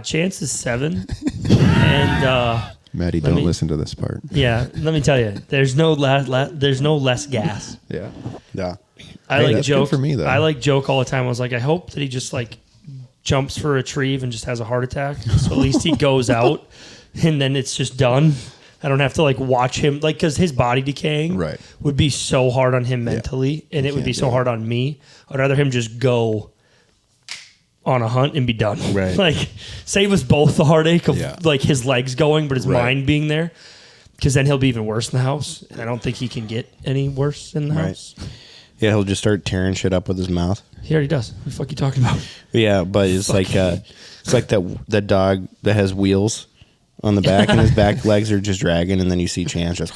Chance is 7. And Maddie, let don't me- listen to this part. yeah, let me tell you, there's no less gas. Yeah. yeah. I Hey, like that's joke good for me, though. I like joke all the time. I was like, I hope that he just like jumps for a retrieve and just has a heart attack. So at least he goes out and then it's just done. I don't have to like watch him, like, because his body decaying would be so hard on him mentally, and it would be so hard on me. I'd rather him just go on a hunt and be done. Right. Like, save us both the heartache of like his legs going, but his mind being there, because then he'll be even worse in the house. And I don't think he can get any worse in the house. Yeah, he'll just start tearing shit up with his mouth. He already does. What the fuck are you talking about? Yeah, but it's like that dog that has wheels on the back, and his back legs are just dragging, and then you see Chance just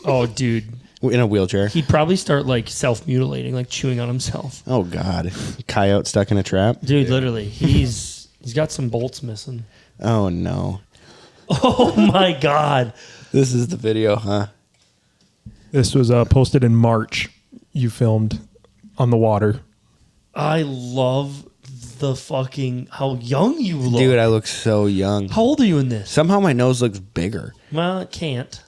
Oh, dude. in a wheelchair. He'd probably start like self-mutilating, like chewing on himself. Oh God, coyote stuck in a trap. Dude, literally, he's got some bolts missing. Oh no. Oh my God. This is the video, huh? This was posted in March. You filmed on the water. I love the fucking how young you look. Dude, I look so young. How old are you in this? Somehow my nose looks bigger. Well, it can't.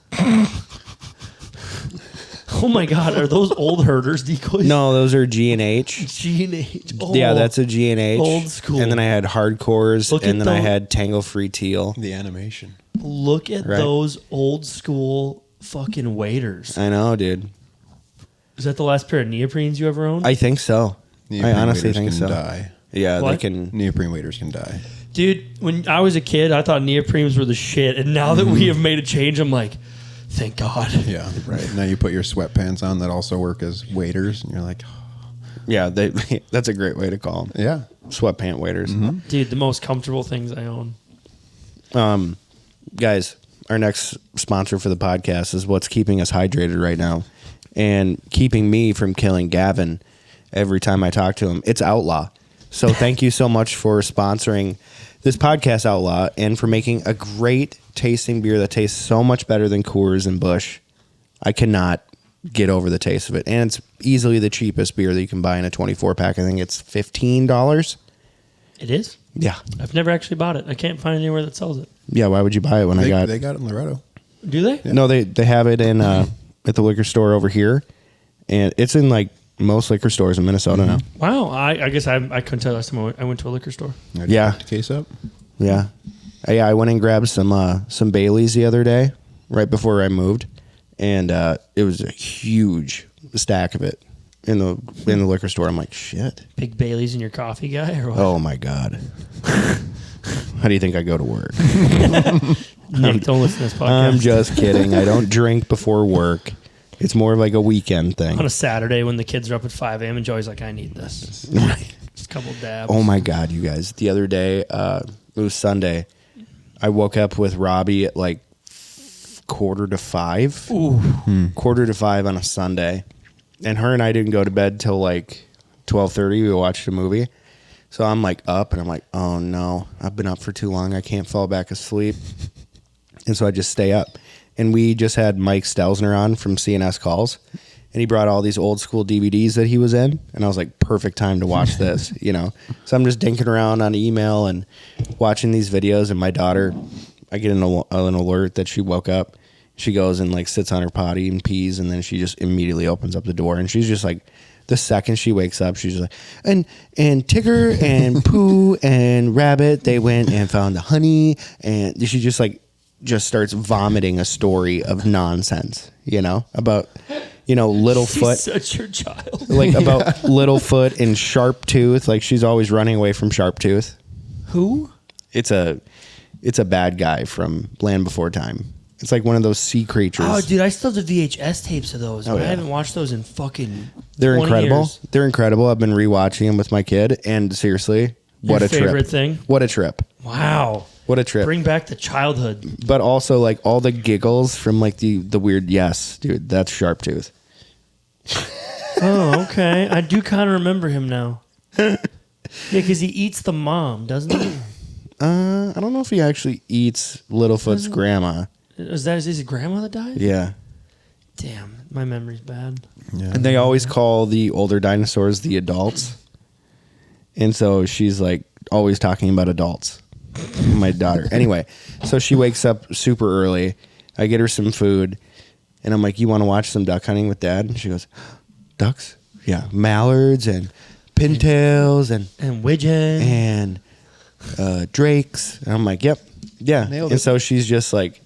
Oh my God, are those old herders decoys? No, those are G&H. G&H. Oh, Yeah, that's a G&H. Old school. And then I had hardcores, Look and at then I those- had Tango Free Teal. The animation. Look at Right. those old school fucking waders. I know, dude. Is that the last pair of neoprenes you ever owned? I think so. Neoprene I honestly waders think can so. Die. Yeah, What? they can. Neoprene waders can die. Dude, when I was a kid, I thought neoprenes were the shit. And now that we have made a change, I'm like, thank God. Yeah, right. Now you put your sweatpants on that also work as waders, and you're like, Yeah, that's a great way to call them. yeah. Sweatpant waders. Dude, the most comfortable things I own. Guys, our next sponsor for the podcast is what's keeping us hydrated right now and keeping me from killing Gavin every time I talk to him. It's Outlaw. So thank you so much for sponsoring this podcast, Outlaw, and for making a great tasting beer that tastes so much better than Coors and Busch. I cannot get over the taste of it. And it's easily the cheapest beer that you can buy in a 24-pack. I think it's $15. It is? Yeah. I've never actually bought it. I can't find anywhere that sells it. Yeah, why would you buy it when They I got... got it in Loretto. Do they? No, they have it in at the liquor store over here, and it's in like most liquor stores in Minnesota now. Wow. I guess I couldn't tell last time I went to a liquor store. Yeah. The case up. Yeah, I went and grabbed some Baileys the other day, right before I moved, and it was a huge stack of it in the liquor store. I'm like, shit. Big Bailey's in your coffee guy or what? Oh my God. How do you think I go to work? Nick, don't listen to this podcast. I'm just kidding. I don't drink before work. It's more like a weekend thing. On a Saturday when the kids are up at 5 a.m. and Joey's like, I need this. Right. Just a couple dabs. Oh my God, you guys. The other day, it was Sunday. I woke up with Robbie at like 4:45. Ooh. 4:45 on a Sunday. And her and I didn't go to bed till like 12:30. We watched a movie. So I'm like up and I'm like, oh no, I've been up for too long. I can't fall back asleep. And so I just stay up. And we just had Mike Stelzner on from CNS Calls. And he brought all these old school DVDs that he was in. And I was like, perfect time to watch this, you know. So I'm just dinking around on email and watching these videos. And my daughter, I get an alert that she woke up. She goes and like sits on her potty and pees. And then she just immediately opens up the door. And she's just like, the second she wakes up, she's like, and Tigger and Pooh and Rabbit, they went and found the honey. And she just starts vomiting a story of nonsense, you know, about, you know, Littlefoot. She's such your child. Like about Littlefoot and Sharptooth. Like she's always running away from Sharptooth. Who? It's a bad guy from Land Before Time. It's like one of those sea creatures. Oh, dude, I still have the VHS tapes of those. Oh, but I yeah. haven't watched those in fucking They're 20 incredible. years. They're incredible. I've been rewatching them with my kid, and seriously, what Your a trip. favorite thing? What a trip. Wow. What a trip. Bring back the childhood. But also like all the giggles from like the weird yes, dude, that's Sharptooth. Oh, okay. I do kind of remember him now. Yeah, because he eats the mom, doesn't he? I don't know if he actually eats Littlefoot's grandma. Is that his grandma that died? Yeah. Damn, my memory's bad. Yeah. And they always call the older dinosaurs the adults. And so she's like always talking about adults. My daughter. Anyway, so she wakes up super early. I get her some food. And I'm like, you want to watch some duck hunting with Dad? And she goes, ducks? Yeah. Mallards and pintails and widgeon and drakes. And I'm like, yep, yeah. Nailed and it. so she's just like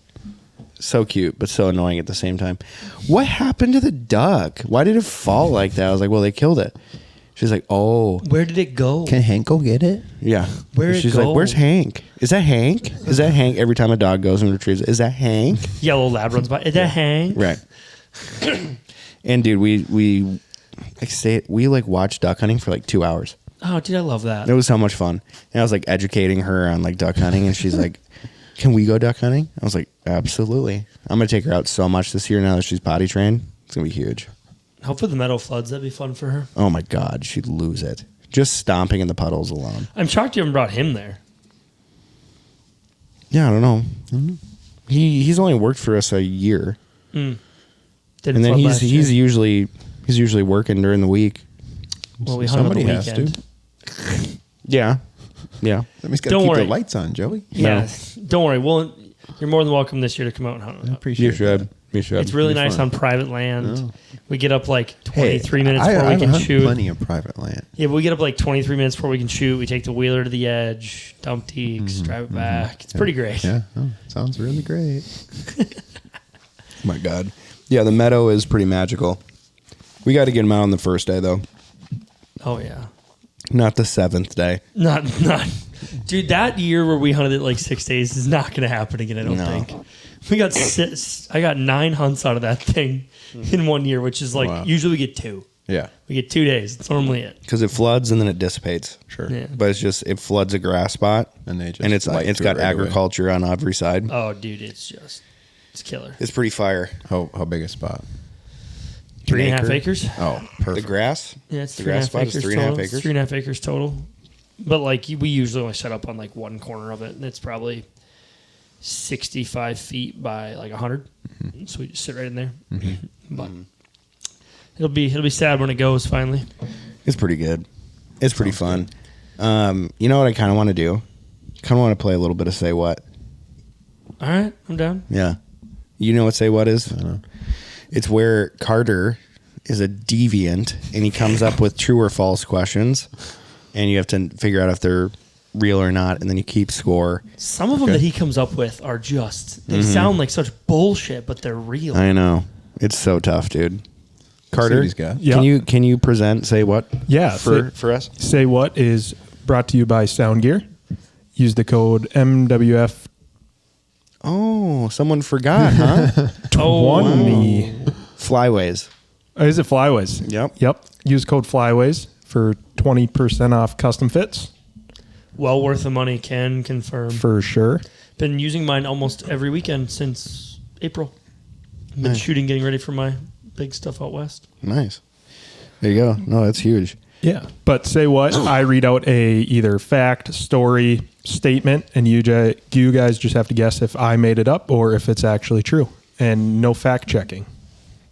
so cute, but so annoying at the same time. What happened to the duck? Why did it fall like that? I was like, well, they killed it. She's like, oh. Where did it go? Can Hank go get it? Yeah. Where'd it She's go? like, where's Hank? Is that Hank? Is that Hank? Every time a dog goes and retrieves it, is that Hank? Yellow lab runs by. Is that Hank? Right. And dude, we like watched duck hunting for like 2 hours. Oh, dude, I love that. It was so much fun. And I was like educating her on like duck hunting, and she's like, can we go duck hunting? I was like, absolutely. I'm going to take her out so much this year now that she's potty trained. It's going to be huge. Hopefully the meadow floods. That'd be fun for her. Oh my God, she'd lose it. Just stomping in the puddles alone. I'm shocked you haven't brought him there. Yeah, I don't know. He's only worked for us a year. Didn't And then flood last he's year. usually working during the week. Well, we hunted on the Somebody has weekend. to. Yeah. Yeah. Somebody's got to Don't keep worry. the lights on, Joey. Yeah, don't worry. Well, you're more than welcome this year to come out and hunt. I appreciate that. You should. It's really It'd be nice fun. on private land. Oh. We get up like Hey, 23 minutes I before we can hunt shoot. plenty of private land. Yeah, but we get up like 23 minutes before we can shoot. We take the wheeler to the edge, dump teaks, drive it back. It's pretty great. Yeah, oh, sounds really great. My God. Yeah, the meadow is pretty magical. We got to get him out on the first day, though. Oh yeah. Not the 7th day. Not, dude. That year where we hunted it like 6 days is not going to happen again. I don't No. think. We got I got 9 hunts out of that thing in 1 year, which is like Wow. usually we get 2. Yeah, We get 2 days. That's normally it. Because it floods and then it dissipates. sure. Yeah. But it floods a grass spot. And they just and it's light to got it right away. agriculture on every side. Oh, dude, it's killer. It's pretty fire. How big a spot? 3.5 acres. Oh, The perfect. grass? Yeah, it's The 3.5 grass spot acres is 3.5 total. acres? 3.5 acres total. But like we usually only set up on like one corner of it, and it's probably 65 feet by like 100. So we just sit right in there. But it'll be sad when it goes finally. It's pretty good. It's pretty fun. You know what I kind of want to do? Kind of want to play a little bit of Say What. All right, I'm down. Yeah. You know what Say What is? It's where Carter is a deviant and he comes up with true or false questions, and you have to figure out if they're real or not, and then you keep score. Some of them that he comes up with are just they sound like such bullshit, but they're real. I know. It's so tough, dude. Carter, what he's got. Yeah. can you present Say What? Yeah, For us? Say What is brought to you by Sound Gear. Use the code MWF20. Oh, someone forgot, huh? Flyways. Is it Flyways? Yep. Use code Flyways for 20% off custom fits Well worth the money. Can confirm. for sure. Been using mine almost every weekend since April. Been shooting, getting ready for my big stuff out west. Nice. There you go. No, that's huge. Yeah. But Say What, I read out a either fact, story, statement, and you guys just have to guess if I made it up or if it's actually true. And no fact checking.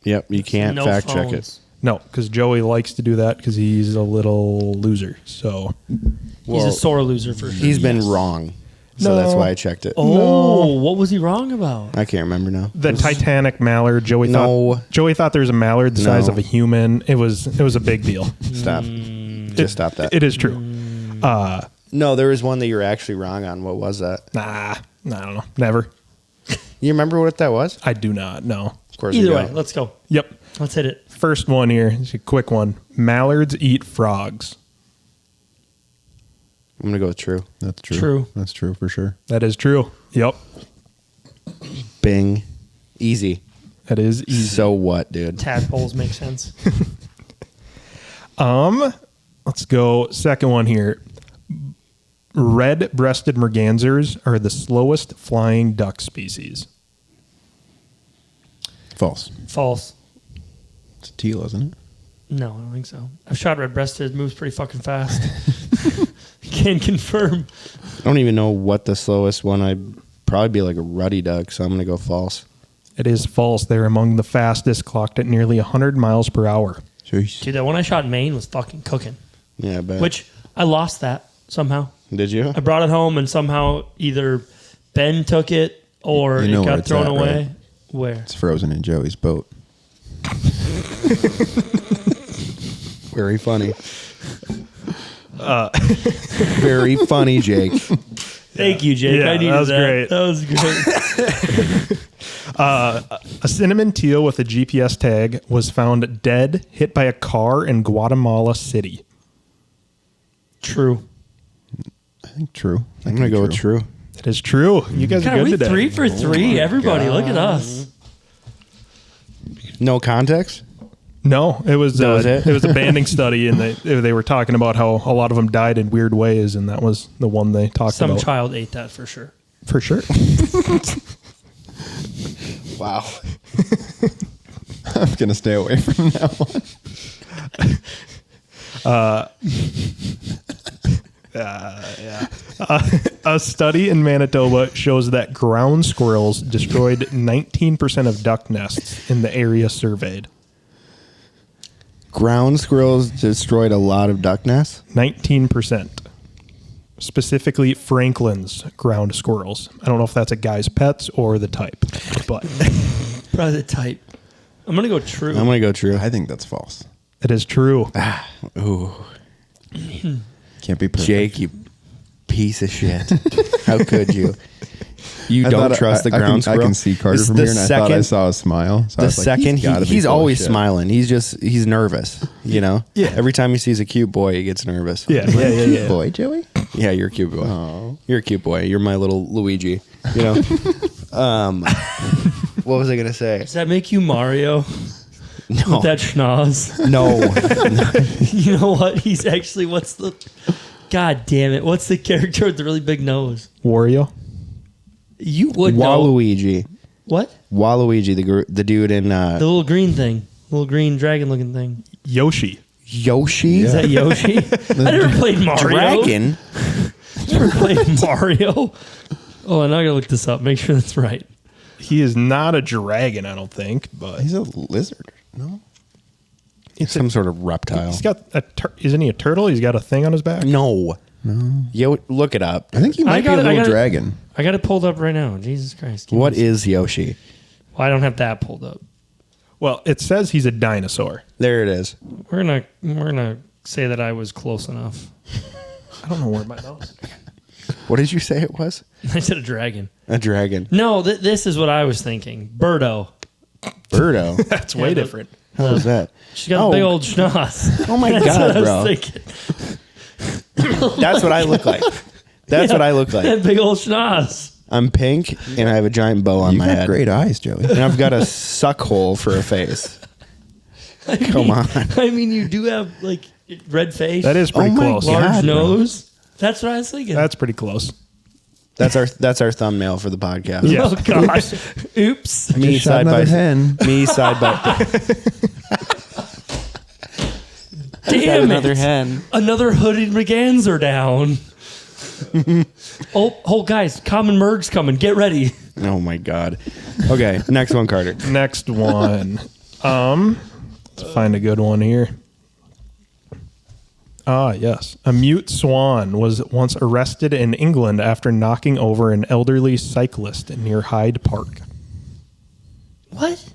Yep, you can't No fact check it. phones. No, because Joey likes to do that because he's a little loser. So He's a sore loser for sure. He's been wrong. So that's No. why I checked it. Oh, what was he wrong about? I can't remember now. the Titanic mallard, Joey No. thought there was a mallard the size No. of a human. It was a big deal. Stop. Just stop that. It is true. No, there was one that you were actually wrong on. What was that? I don't know. Never. You remember what that was? I do not know. Of course Either you way, don't. let's go. Yep. Let's hit it. First one here. It's a quick one. Mallards eat frogs. I'm going to go with true. That's true. True. That's true for sure. That is true. Yep. Bing. Easy. That is easy. So what, dude? Tadpoles make sense. Let's go. Second one here. Red-breasted mergansers are the slowest flying duck species. False. False. It's a teal, isn't it? No, I don't think so. I've shot red-breasted. It moves pretty fucking fast. Can confirm. I don't even know what the slowest one. I'd probably be like a ruddy duck, so I'm going to go false. It is false. They're among the fastest, clocked at nearly 100 miles per hour. Jeez. Dude, that one I shot in Maine was fucking cooking. Yeah, I bet. Which I lost that somehow. Did you? I brought it home and somehow either Ben took it or You know it where got it's thrown at, away. right? Where? It's frozen in Joey's boat. Very funny. Very funny, Jake. Thank you, Jake. Yeah, I needed that was great. That was great. A cinnamon teal with a GPS tag was found dead, hit by a car in Guatemala City. True. I think true. I'm going to go with true. It is true. You guys are God, good we today. 3 for 3. Everybody, look at us. No context? No, it was That was it? It was a banding study, and they were talking about how a lot of them died in weird ways, and that was the one they talked Some about. child ate that for sure. For sure. Wow. I'm going to stay away from that one. A study in Manitoba shows that ground squirrels destroyed 19% of duck nests in the area surveyed. Ground squirrels destroyed a lot of duck nests? 19%. Specifically, Franklin's ground squirrels. I don't know if that's a guy's pets or the type, but Probably the type. I'm going to go true. I'm going to go true. I think that's false. it is true. Ooh. Can't be perfect. Jake, you piece of shit. How could you? You I don't thought trust the I ground can, squirrel? I can see Carter This from the here, and I thought I saw a smile. So I The was like, second gotta be he's full of always shit. smiling. He's nervous, you know? Yeah. Every time he sees a cute boy, he gets nervous. Yeah. Boy, Joey. Yeah, you're a cute boy. Oh. You're a cute boy. You're my little Luigi, you know? What was I going to say? Does that make you Mario? No. With that schnoz? No. You know what? He's actually, what's the... God damn it. What's the character with the really big nose? Wario. You would know. Waluigi. What? Waluigi, the dude in The little green thing. Little green dragon looking thing. Yoshi. Yoshi? Is that Yoshi? I never played Mario. Dragon? Never played Mario. Oh, and I gotta look this up. Make sure that's right. He is not a dragon, I don't think, but He's a lizard. No. It's some sort of reptile. he's got isn't he a turtle? He's got a thing on his back. No. Yo, look it up. I think he might be a little dragon. I got it pulled up right now. Jesus Christ. What is Yoshi? Well, I don't have that pulled up. Well, it says he's a dinosaur. There it is. We're gonna say that I was close enough. I don't know where my nose. What did you say it was? I said a dragon. A dragon. No, this is what I was thinking. Birdo. Birdo. That's way Yeah, different. How is that? She's got a big old schnoz. Oh my That's God, what I bro. was thinking. That's what I look like. That's what I look like. That big old schnoz. I'm pink and I have a giant bow on You my got head. great eyes, Joey. And I've got a suck hole for a face. Come on. I mean, you do have like red face. That is pretty Oh my close. God. large bro. nose. That's what I was thinking. That's pretty close. That's our thumbnail for the podcast. Yeah. Oh gosh. Oops. Me Just shot side by another hen. me side by Damn another it. hen. Another hooded McGanns are down. oh, guys, Common Merg's coming. Get ready. Oh my God. Okay, next one, Carter. Next one. Let's find a good one here. Yes. A mute swan was once arrested in England after knocking over an elderly cyclist near Hyde Park. What?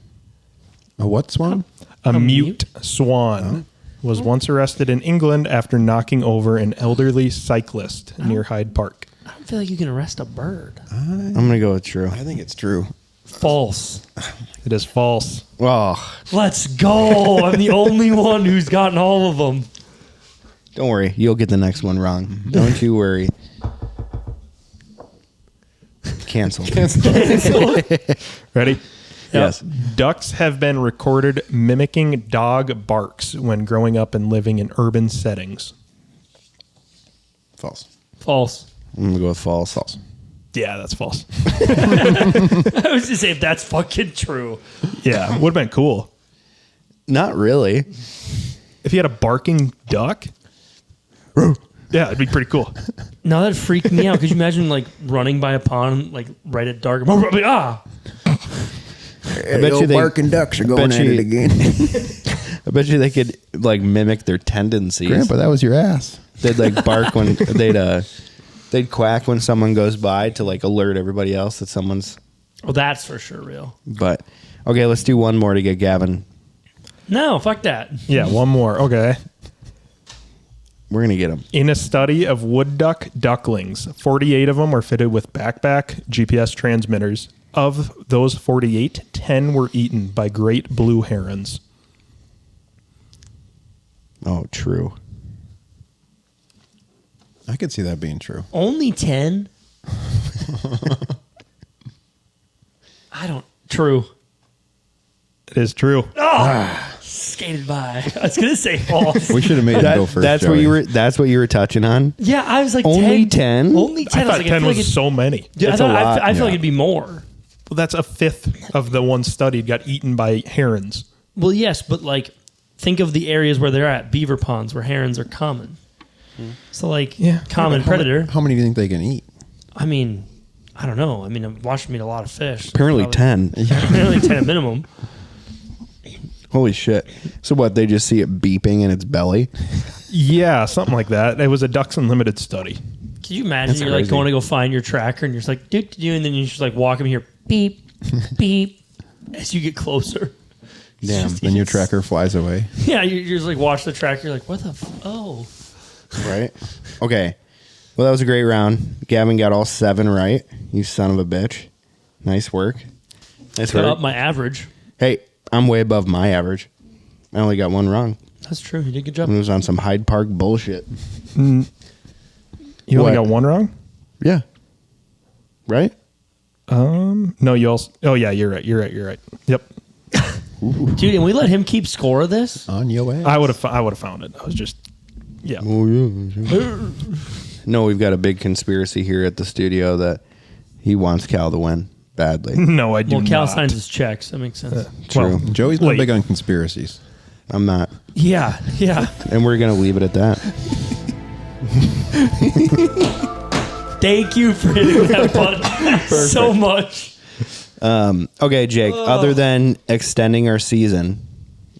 A what swan? A mute? mute swan was once arrested in England after knocking over an elderly cyclist near Hyde Park. I don't feel like you can arrest a bird. I'm gonna go with true. I think it's true. False. It is false. Oh, Let's go. I'm the only one who's gotten all of them. don't worry. You'll get the next one wrong. Don't you worry. Cancel. Ready? Yes. Ducks have been recorded mimicking dog barks when growing up and living in urban settings. False. False. I'm gonna go with false. False. Yeah, that's false. I was just saying if that's fucking true. Yeah, would have been cool. Not really. If you had a barking duck, yeah, it'd be pretty cool. Now that freaked me out. Could you imagine like running by a pond like right at dark? Ah! I bet you they barking ducks are going bet at you- it again. I bet you they could like mimic their tendencies. Grandpa, that was your ass. They'd like bark when they'd quack when someone goes by to like alert everybody else that someone's. Well, that's for sure real. But okay, let's do one more to get Gavin. No, fuck that. Yeah, one more. Okay. We're going to get them. In a study of wood duck ducklings, 48 of them were fitted with backpack GPS transmitters. Of those 48, 10 were eaten by great blue herons. Oh, true. I could see that being true. Only 10? True. It is true. Skated by. I was gonna say false. We should have made him go first. That's Joey. That's what you were touching on. Yeah, I was like Only 10. 10? Only 10. I thought 10 was like so many. Yeah, That's a lot. I feel like Yeah. it'd be more. Well, that's a fifth of the ones studied got eaten by herons. Well, yes, but like, think of the areas where they're at, beaver ponds where herons are common. So like, common predator. How many do you think they can eat? I mean, I don't know. I mean, I've watched them eat a lot of fish. Apparently Probably- 10. Apparently 10 minimum. Holy shit. So what, they just see it beeping in its belly? Yeah, something like that. It was a Ducks Unlimited study. Can you imagine That's you're like crazy. going to go find your tracker and you're just like, do, and then you just like walk him here, beep, beep, as you get closer. Damn. Then your tracker flies away. Yeah, you're just like, watch the tracker. You're like, what the oh. Right? Okay. Well, that was a great round. Gavin got all 7 right. You son of a bitch. Nice work. Nice Got work. up my average. Hey, I'm way above my average. I only got 1 wrong. That's true. You did a good job. It was on some Hyde Park bullshit. You What? only got 1 wrong? Yeah. Right? No, you also. Oh, yeah, you're right. Yep. Dude, and we let him keep score of this? On your way. I would have found it. I was just. Yeah. Oh, yeah. No, we've got a big conspiracy here at the studio that he wants Cal to win badly. No, I do Well, Cal not. signs his checks. That makes sense. True. Well, Joey's not wait. big on conspiracies. I'm not. Yeah. And we're going to leave it at that. Thank you for hitting that button so much. Okay, Jake, other than extending our season,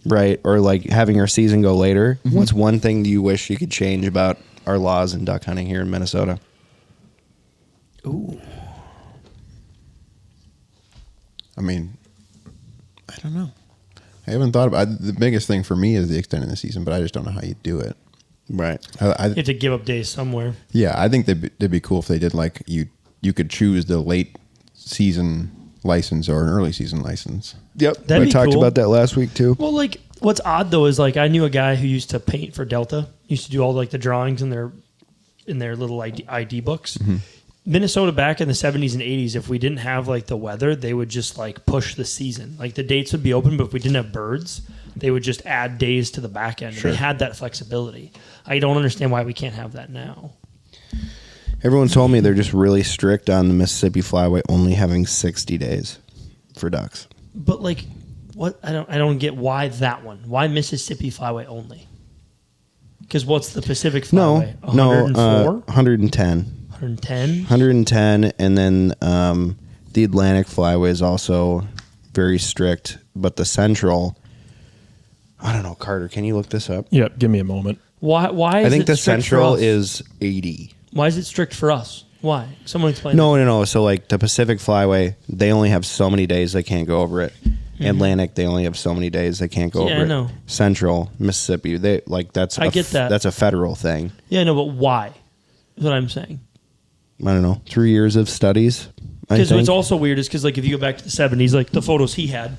right, or like having our season go later, what's one thing you wish you could change about our laws in duck hunting here in Minnesota? Ooh. I mean, I don't know. I haven't thought about the biggest thing for me is the extending the season, but I just don't know how you do it. Right. You have to give up days somewhere. Yeah, I think they'd be cool if they did like you could choose the late season license or an early season license. Yep. That'd I be talked cool. about that last week too. Well, like, what's odd though is like I knew a guy who used to paint for Delta. Used to do all like the drawings in their little ID books. Minnesota back in the 70s and 80s, if we didn't have like the weather, they would just like push the season. Like the dates would be open, but if we didn't have birds, they would just add days to the back end. Sure. They had that flexibility. I don't understand why we can't have that now. Everyone's told me they're just really strict on the Mississippi Flyway only having 60 days for ducks. But like, what? I don't get why that one. Why Mississippi Flyway only? Because what's the Pacific Flyway? 104? 110. 110? 110, and then the Atlantic Flyway is also very strict, but the Central, I don't know, Carter, can you look this up? Yep. Give me a moment. Why is I think it the strict for Central us? is 80. Why is it strict for us? Why? Someone explain. No. So like the Pacific Flyway, they only have so many days they can't go over it. Atlantic, they only have so many days they can't go Yeah, over I it. know. Central, Mississippi, they like that's. I get that. That's a federal thing. Yeah, no, but why? Is what I'm saying. I don't know. 3 years of studies. I Because think. what's also weird is because like if you go back to the 70s, like the photos he had,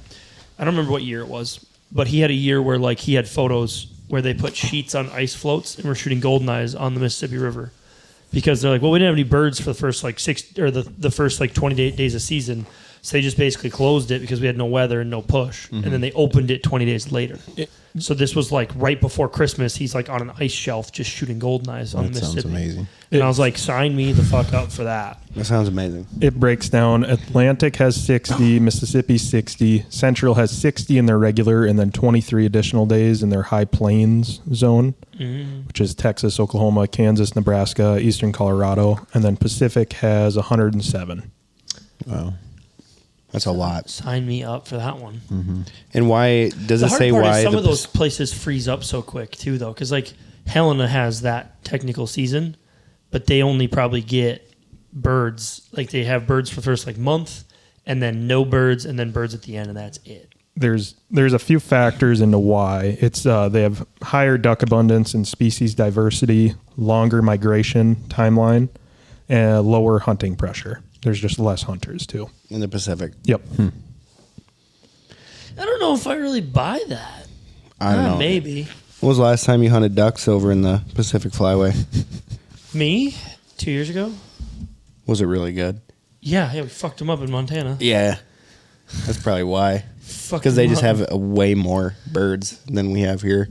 I don't remember what year it was, but he had a year where like he had photos where they put sheets on ice floats and were shooting goldeneyes on the Mississippi River. Because they're like, well, we didn't have any birds for the first like the first like 28 days of season, so they just basically closed it because we had no weather and no push, and then they opened it 20 days later. So this was like right before Christmas. He's like on an ice shelf just shooting goldeneyes on That the sounds Mississippi. amazing. And I was like, sign me the fuck up for that. That sounds amazing. It breaks down. Atlantic has 60, Mississippi 60, Central has 60 in their regular, and then 23 additional days in their high plains zone, which is Texas, Oklahoma, Kansas, Nebraska, eastern Colorado, and then Pacific has 107. Wow. That's a lot. Sign me up for that one. And why does The it hard say part why is some the of those places freeze up so quick too, though, because like Helena has that technical season, but they only probably get birds. Like they have birds for the first like month, and then no birds, and then birds at the end, and that's it. there's a few factors into why. It's they have higher duck abundance and species diversity, longer migration timeline, and lower hunting pressure. There's just less hunters too. In the Pacific. Yep. I don't know if I really buy that. I don't know. Maybe. When was the last time you hunted ducks over in the Pacific Flyway? Me? 2 years ago? Was it really good? Yeah, we fucked them up in Montana. Yeah. That's probably why. Because they just have way more birds than we have here.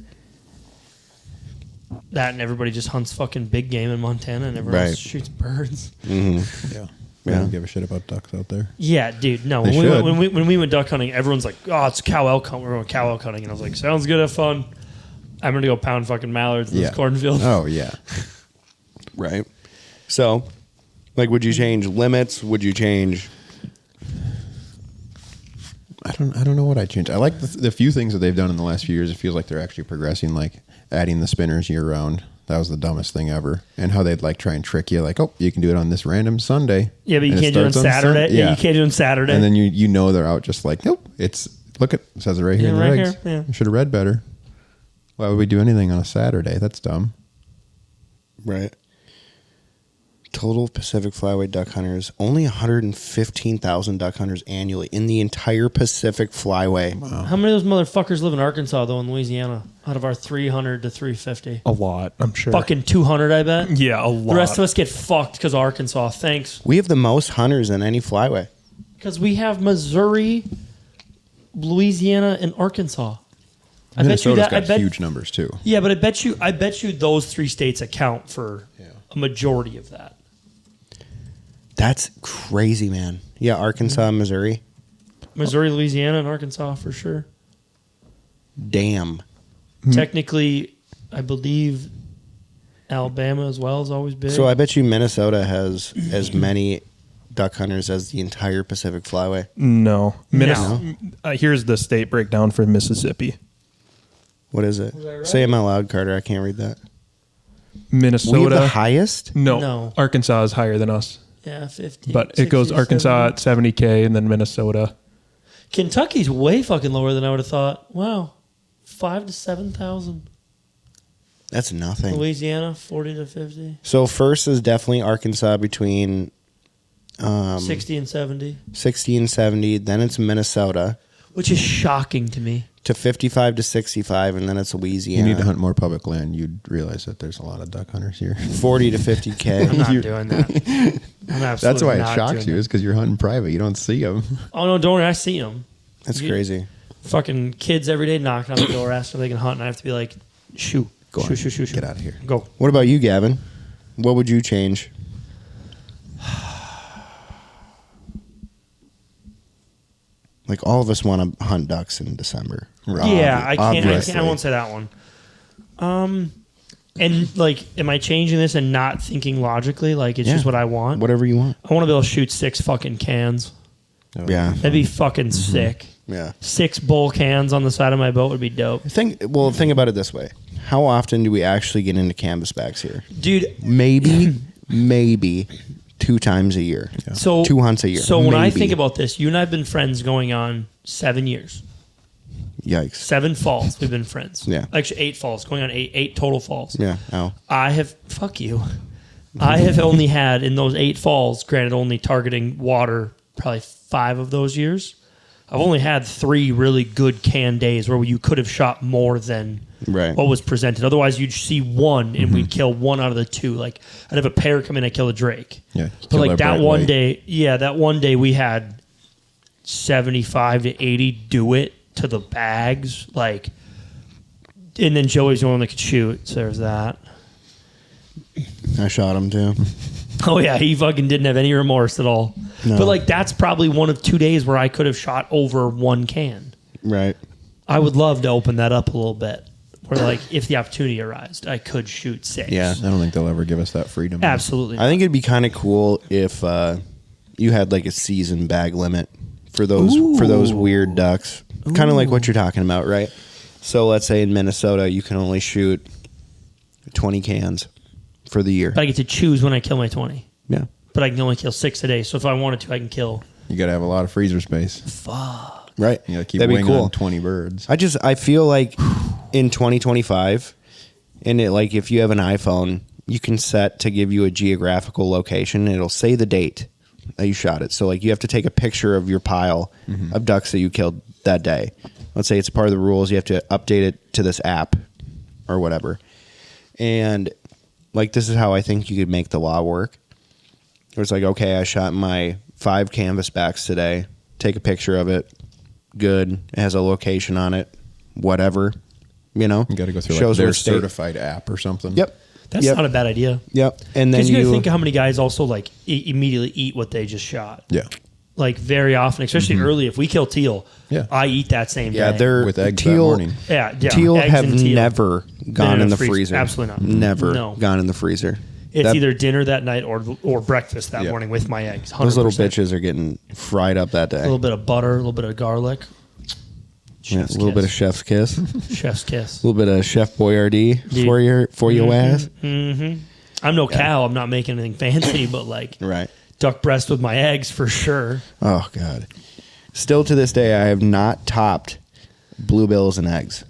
That and everybody just hunts fucking big game in Montana and everyone else shoots birds. Mm-hmm. Yeah. We don't give a shit about ducks out there. Yeah, dude. No, when we went duck hunting, everyone's like, "Oh, it's cow elk hunt." We're going cow elk hunting, and I was like, "Sounds good, have fun." I'm gonna go pound fucking mallards in this cornfield. Oh yeah. Right. So, like, would you change limits? Would you change? I don't know what I changed. I like the few things that they've done in the last few years. It feels like they're actually progressing, like adding the spinners year round. That was the dumbest thing ever. And how they'd like try and trick you, like, oh, you can do it on this random Sunday. Yeah, but you can't do it on Saturday. Yeah, you can't do it on Saturday. And then you know they're out just like, nope, it says it right here in the right regs. Here, yeah. You should have read better. Why would we do anything on a Saturday? That's dumb. Right. Total Pacific Flyway duck hunters, only 115,000 duck hunters annually in the entire Pacific Flyway. Wow. How many of those motherfuckers live in Arkansas, though, in Louisiana? Out of our 300 to 350? A lot, I'm sure. Fucking 200, I bet? Yeah, a lot. The rest of us get fucked because of Arkansas. Thanks. We have the most hunters in any flyway. Because we have Missouri, Louisiana, and Arkansas. Minnesota's got huge numbers, too. Yeah, but I bet you those three states account for a majority of that. That's crazy, man. Yeah, Arkansas, Missouri. Missouri, Louisiana, and Arkansas for sure. Damn. Technically, I believe Alabama as well is always big. So I bet you Minnesota has as many duck hunters as the entire Pacific Flyway. No. Here's the state breakdown for Mississippi. What is it? Right? Say them out loud, Carter. I can't read that. Minnesota. We have the highest? No. Arkansas is higher than us. Yeah, 50. But it goes Arkansas at 70K and then Minnesota. Kentucky's way fucking lower than I would have thought. Wow. 5,000 to 7,000. That's nothing. Louisiana, 40 to 50. So first is definitely Arkansas between 60 and 70. 60 and 70. Then it's Minnesota Which is shocking to me. to 55 to 65, and then it's Louisiana. You need to hunt more public land. You'd realize that there's a lot of duck hunters here. 40 to 50K. I'm not doing that. I'm absolutely That's why it not shocks doing you, that. is because you're hunting private. You don't see them. Oh, no, don't worry. I see them. That's crazy. Fucking kids every day knocking on the door asking if they can hunt, and I have to be like, shoot. Go on. Shoot. Get out of here. Go. What about you, Gavin? What would you change? Like, all of us want to hunt ducks in December. Yeah, I can't. Obviously. I won't say that one. And like, am I changing this and not thinking logically? Like, it's just what I want. Whatever you want. I want to be able to shoot 6 fucking cans. Yeah. That'd be fucking sick. Yeah. 6 bull cans on the side of my boat would be dope. Think about it this way. How often do we actually get into canvasbacks here? Dude, Maybe 2 times a year. Yeah. so 2 hunts a year. So when I Maybe. think about this, you and I have been friends going on 7 years. Yikes. 7 falls we've been friends. Yeah. Actually, 8 falls. Going on 8 total falls. Yeah. Ow. Fuck you. I have only had, in those 8 falls, granted only targeting water probably 5 of those years, I've only had 3 really good can days where you could have shot more than Right. what was presented. Otherwise, you'd see one and we'd kill 1 out of the 2. Like, I'd have a pair come in and kill a drake. Yeah. But like that one day we had 75 to 80 do it to the bags. Like, and then Joey's the one that could shoot. So there's that. I shot him too. Oh, yeah. He fucking didn't have any remorse at all. No. But like, that's probably one of 2 days where I could have shot over 1 can. Right. I would love to open that up a little bit. Where like, if the opportunity arose, I could shoot 6. Yeah. I don't think they'll ever give us that freedom. Absolutely. I think it'd be kind of cool if you had like a season bag limit for those weird ducks. Kind of like what you're talking about, right? So let's say in Minnesota you can only shoot 20 cans for the year. But I get to choose when I kill my 20. Yeah. But I can only kill 6 a day. So if I wanted to, I can kill. You got to have a lot of freezer space. Fuck. Right. You gotta keep That'd be winging cool. on 20 birds. I feel like in 2025, and it, like if you have an iPhone, you can set to give you a geographical location. And it'll say the date that you shot it. So like you have to take a picture of your pile of ducks that you killed that day. Let's say it's part of the rules. You have to update it to this app or whatever. And like this is how I think you could make the law work. It's like, okay, I shot my 5 canvasbacks today. Take a picture of it. Good. It has a location on it. Whatever. You know? You got to go through Shows like their what state. certified app or something. Yep. That's not a bad idea. Yep. And then Because you got to think of how many guys also like immediately eat what they just shot. Yeah. Like very often, especially early. If we kill teal, I eat that same day. they're With eggs teal, that morning. Yeah, Teal eggs have and teal. never gone in the freezer. Absolutely not. Never No. gone in the freezer. It's either dinner that night or breakfast that morning with my eggs. 100%. Those little bitches are getting fried up that day. A little bit of butter, a little bit of garlic. Yeah, a little bit of chef's kiss. Chef's kiss. A little bit of Chef Boyardee for your ass. Mm-hmm. I'm no cow. I'm not making anything fancy, but like Right. duck breast with my eggs for sure. Oh, God. Still to this day, I have not topped bluebills and eggs.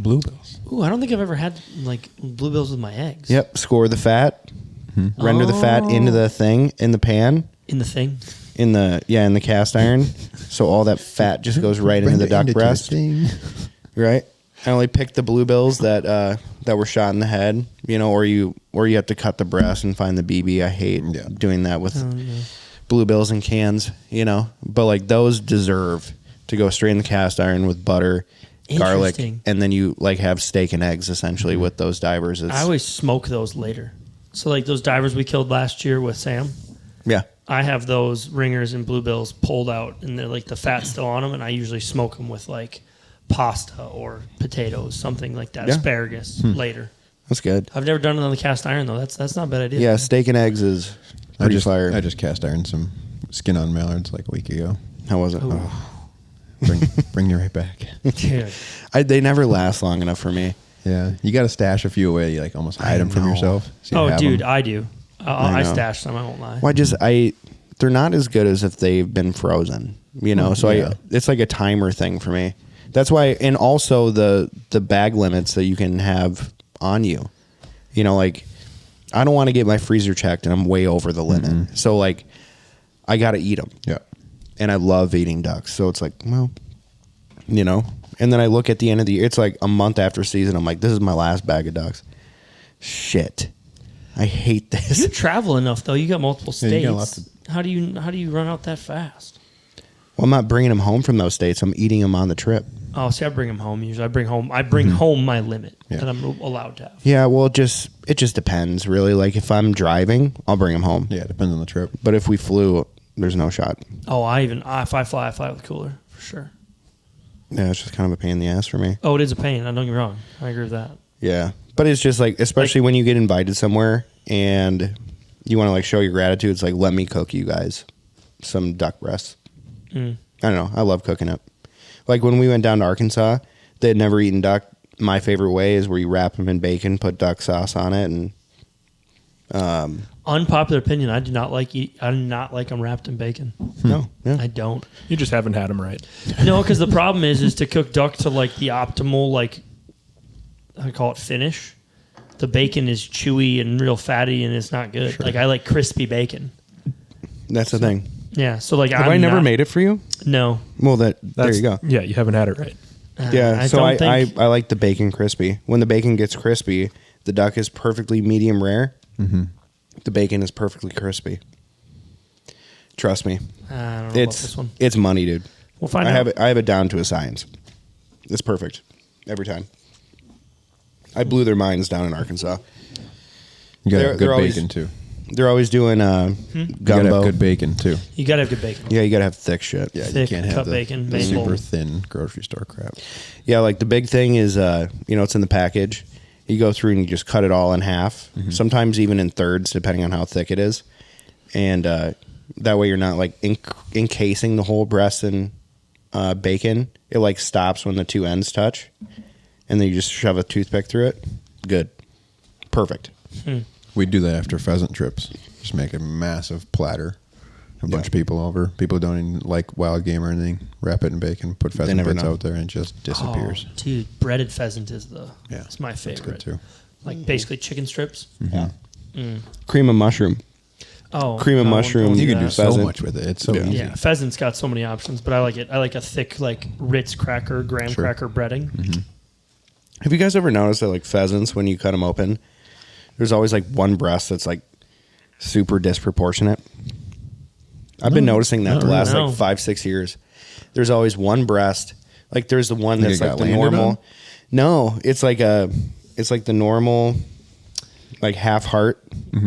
Bluebills. Ooh, I don't think I've ever had like bluebills with my eggs. Yep. Score the fat. Render the fat into the thing in the pan. In the thing. In the cast iron. So all that fat just goes right into the duck breast. Right? I only picked the bluebills that were shot in the head, you know, or you have to cut the breast and find the BB. I hate doing that with bluebills and cans, you know. But like those deserve to go straight in the cast iron with butter, garlic, and then you like have steak and eggs essentially with those divers. I always smoke those later. So like those divers we killed last year with Sam. Yeah. I have those ringers and bluebills pulled out, and they're like the fat's still on them, and I usually smoke them with like pasta or potatoes, something like that, asparagus later. That's good. I've never done it on the cast iron though. That's not a bad idea. Yeah, steak and eggs is pretty fire. I just cast ironed some skin on mallards like a week ago. How was it? Ooh. Oh. Bring you right back. Dude. They never last long enough for me. Yeah, you got to stash a few away. You like almost hide them from know. yourself. So you Oh, have dude, them. I do. I know. stash some. I won't lie. Well, they're not as good as if they've been frozen, you know. So it's like a timer thing for me. That's why, and also the bag limits that you can have on you. You know, like I don't want to get my freezer checked and I'm way over the limit. So like I got to eat them. Yeah. And I love eating ducks. So it's like, well, you know. And then I look at the end of the year. It's like a month after season. I'm like, this is my last bag of ducks. Shit. I hate this. You travel enough though. You got multiple states. Yeah, you got lots of- How do you run out that fast? Well, I'm not bringing them home from those states. I'm eating them on the trip. Oh, see, I bring them home usually. I bring home my limit that I'm allowed to have. Yeah, well, it just depends, really. Like, if I'm driving, I'll bring them home. Yeah, it depends on the trip. But if we flew, there's no shot. Oh, if I fly with cooler for sure. Yeah, it's just kind of a pain in the ass for me. Oh, it is a pain. Don't get me wrong. I agree with that. Yeah. But it's just like, especially when you get invited somewhere and you want to like show your gratitude, it's like, let me cook you guys some duck breasts. I don't know. I love cooking it. Like when we went down to Arkansas, they had never eaten duck. My favorite way is where you wrap them in bacon, put duck sauce on it, and Unpopular opinion: I do not like them wrapped in bacon. no, yeah. I don't. You just haven't had them right. No, because the problem is to cook duck to like the optimal like I call it finish. The bacon is chewy and real fatty, and it's not good. Like I like crispy bacon. That's the thing. Yeah, so like Have I never made it for you? No. Well, there you go. Yeah, you haven't had it right. Yeah, so I like the bacon crispy. When the bacon gets crispy, the duck is perfectly medium rare. Mm-hmm. The bacon is perfectly crispy. Trust me. I don't know about this one. It's money, dude. We'll find out. I have it down to a science. It's perfect every time. I blew their minds down in Arkansas. You got to have good always- bacon too. They're always doing You got to gumbo. have good bacon too. You gotta have good bacon. Yeah, you gotta have thick shit. Yeah, Thick, you can't cut have the bacon, the maple. super thin grocery store crap. Yeah, like the big thing is, it's in the package. You go through and you just cut it all in half. Sometimes even in thirds, depending on how thick it is. And that way you're not like encasing the whole breast in bacon. It like stops when the two ends touch, and then you just shove a toothpick through it. Good, perfect. We do that after pheasant trips. Just make a massive platter a bunch of people over. People who don't even like wild game or anything. Wrap it in bacon, put pheasant bits out there, and it just disappears. Oh, dude, breaded pheasant is Yeah, it's my favorite. That's good too. Like basically chicken strips. Yeah. Cream of mushroom. Oh, Cream of mushroom. You can do so Pheasant. much with it. It's so easy. Yeah, pheasant's got so many options, but I like it. I like a thick, like Ritz cracker, graham cracker breading. Have you guys ever noticed that like pheasants, when you cut them open, there's always like one breast that's like super disproportionate? I've been noticing that the last like 5-6 years. There's always one breast. Like there's the one that's like the normal. On? No, it's like the normal, like half heart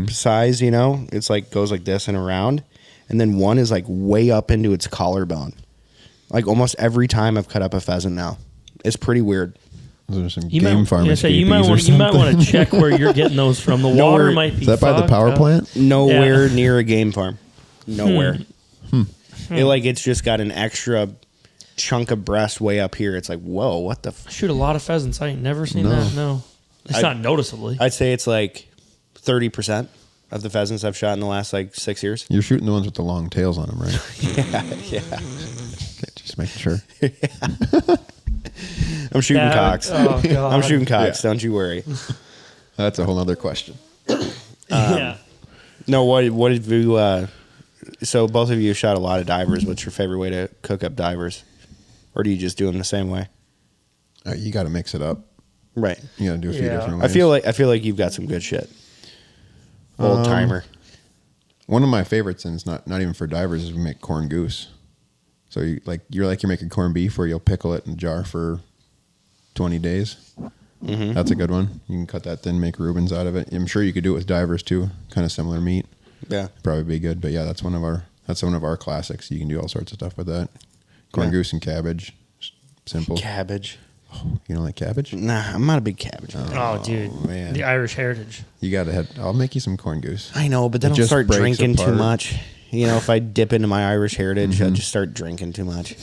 size. You know, it's like goes like this and around, and then one is like way up into its collarbone. Like almost every time I've cut up a pheasant now, it's pretty weird. Those are some game farmers. You might want to check where you're getting those from. The water might be. Is that by the power plant? Nowhere near a game farm. Nowhere. It's just got an extra chunk of breast way up here. It's like, whoa, what the? I shoot a lot of pheasants. I ain't never seen that. No, it's not noticeably. I'd say it's like 30% of the pheasants I've shot in the last like 6 years. You're shooting the ones with the long tails on them, right? Yeah. Okay, just making sure. I'm shooting cocks. Oh God. I'm shooting cocks. Yeah. Don't you worry. That's a whole other question. Yeah. No, what have you? So both of you shot a lot of divers. What's your favorite way to cook up divers, or do you just do them the same way? You got to mix it up. Right. You got to do a few different I ways. feel like you've got some good shit. Old timer. One of my favorites, and it's not even for divers, is we make corn goose. So you're making corned beef, where you'll pickle it in a jar for 20 days. Mm-hmm. That's a good one. You can cut that thin, make Reubens out of it. I'm sure you could do it with divers too. Kind of similar meat. Yeah, probably be good. But yeah, that's one of our classics. You can do all sorts of stuff with that. Corned goose and cabbage, simple. Cabbage. Oh, you don't like cabbage? Nah, I'm not a big cabbage fan. Oh, dude, man, the Irish heritage. You got to. I'll make you some corned goose. I know, but then I'll start drinking too much. You know, if I dip into my Irish heritage, I just start drinking too much.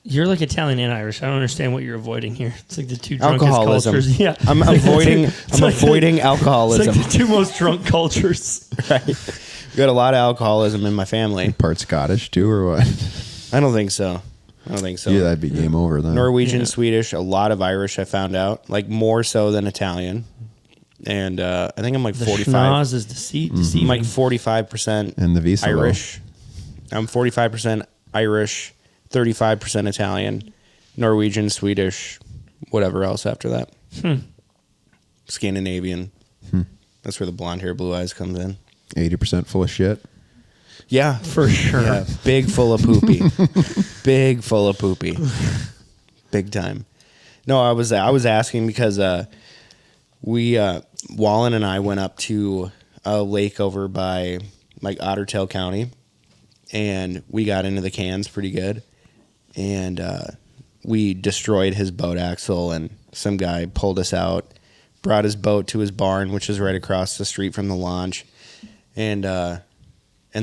You're like Italian and Irish. I don't understand what you're avoiding here. It's like the two drunkest alcoholism. cultures. Yeah, I'm avoiding. I'm avoiding alcoholism. It's like the two most drunk cultures. Right. We got a lot of alcoholism in my family. Part Scottish too, or what? I don't think so. Yeah, that'd be game over then. Norwegian, Swedish, a lot of Irish. I found out, like more so than Italian. And I think I'm like 45. Schnoz is deceiving. I'm like 45% and the Visa Irish. I'm 45% Irish, 35% Italian, Norwegian, Swedish, whatever else after that. Scandinavian. That's where the blonde hair, blue eyes comes in. 80% full of shit. Yeah, for sure. Yeah, big full of poopy. Big full of poopy. Big time. No, I was asking because Wallen and I went up to a lake over by like Ottertail County, and we got into the cans pretty good, and we destroyed his boat axle, and some guy pulled us out, brought his boat to his barn, which is right across the street from the launch, and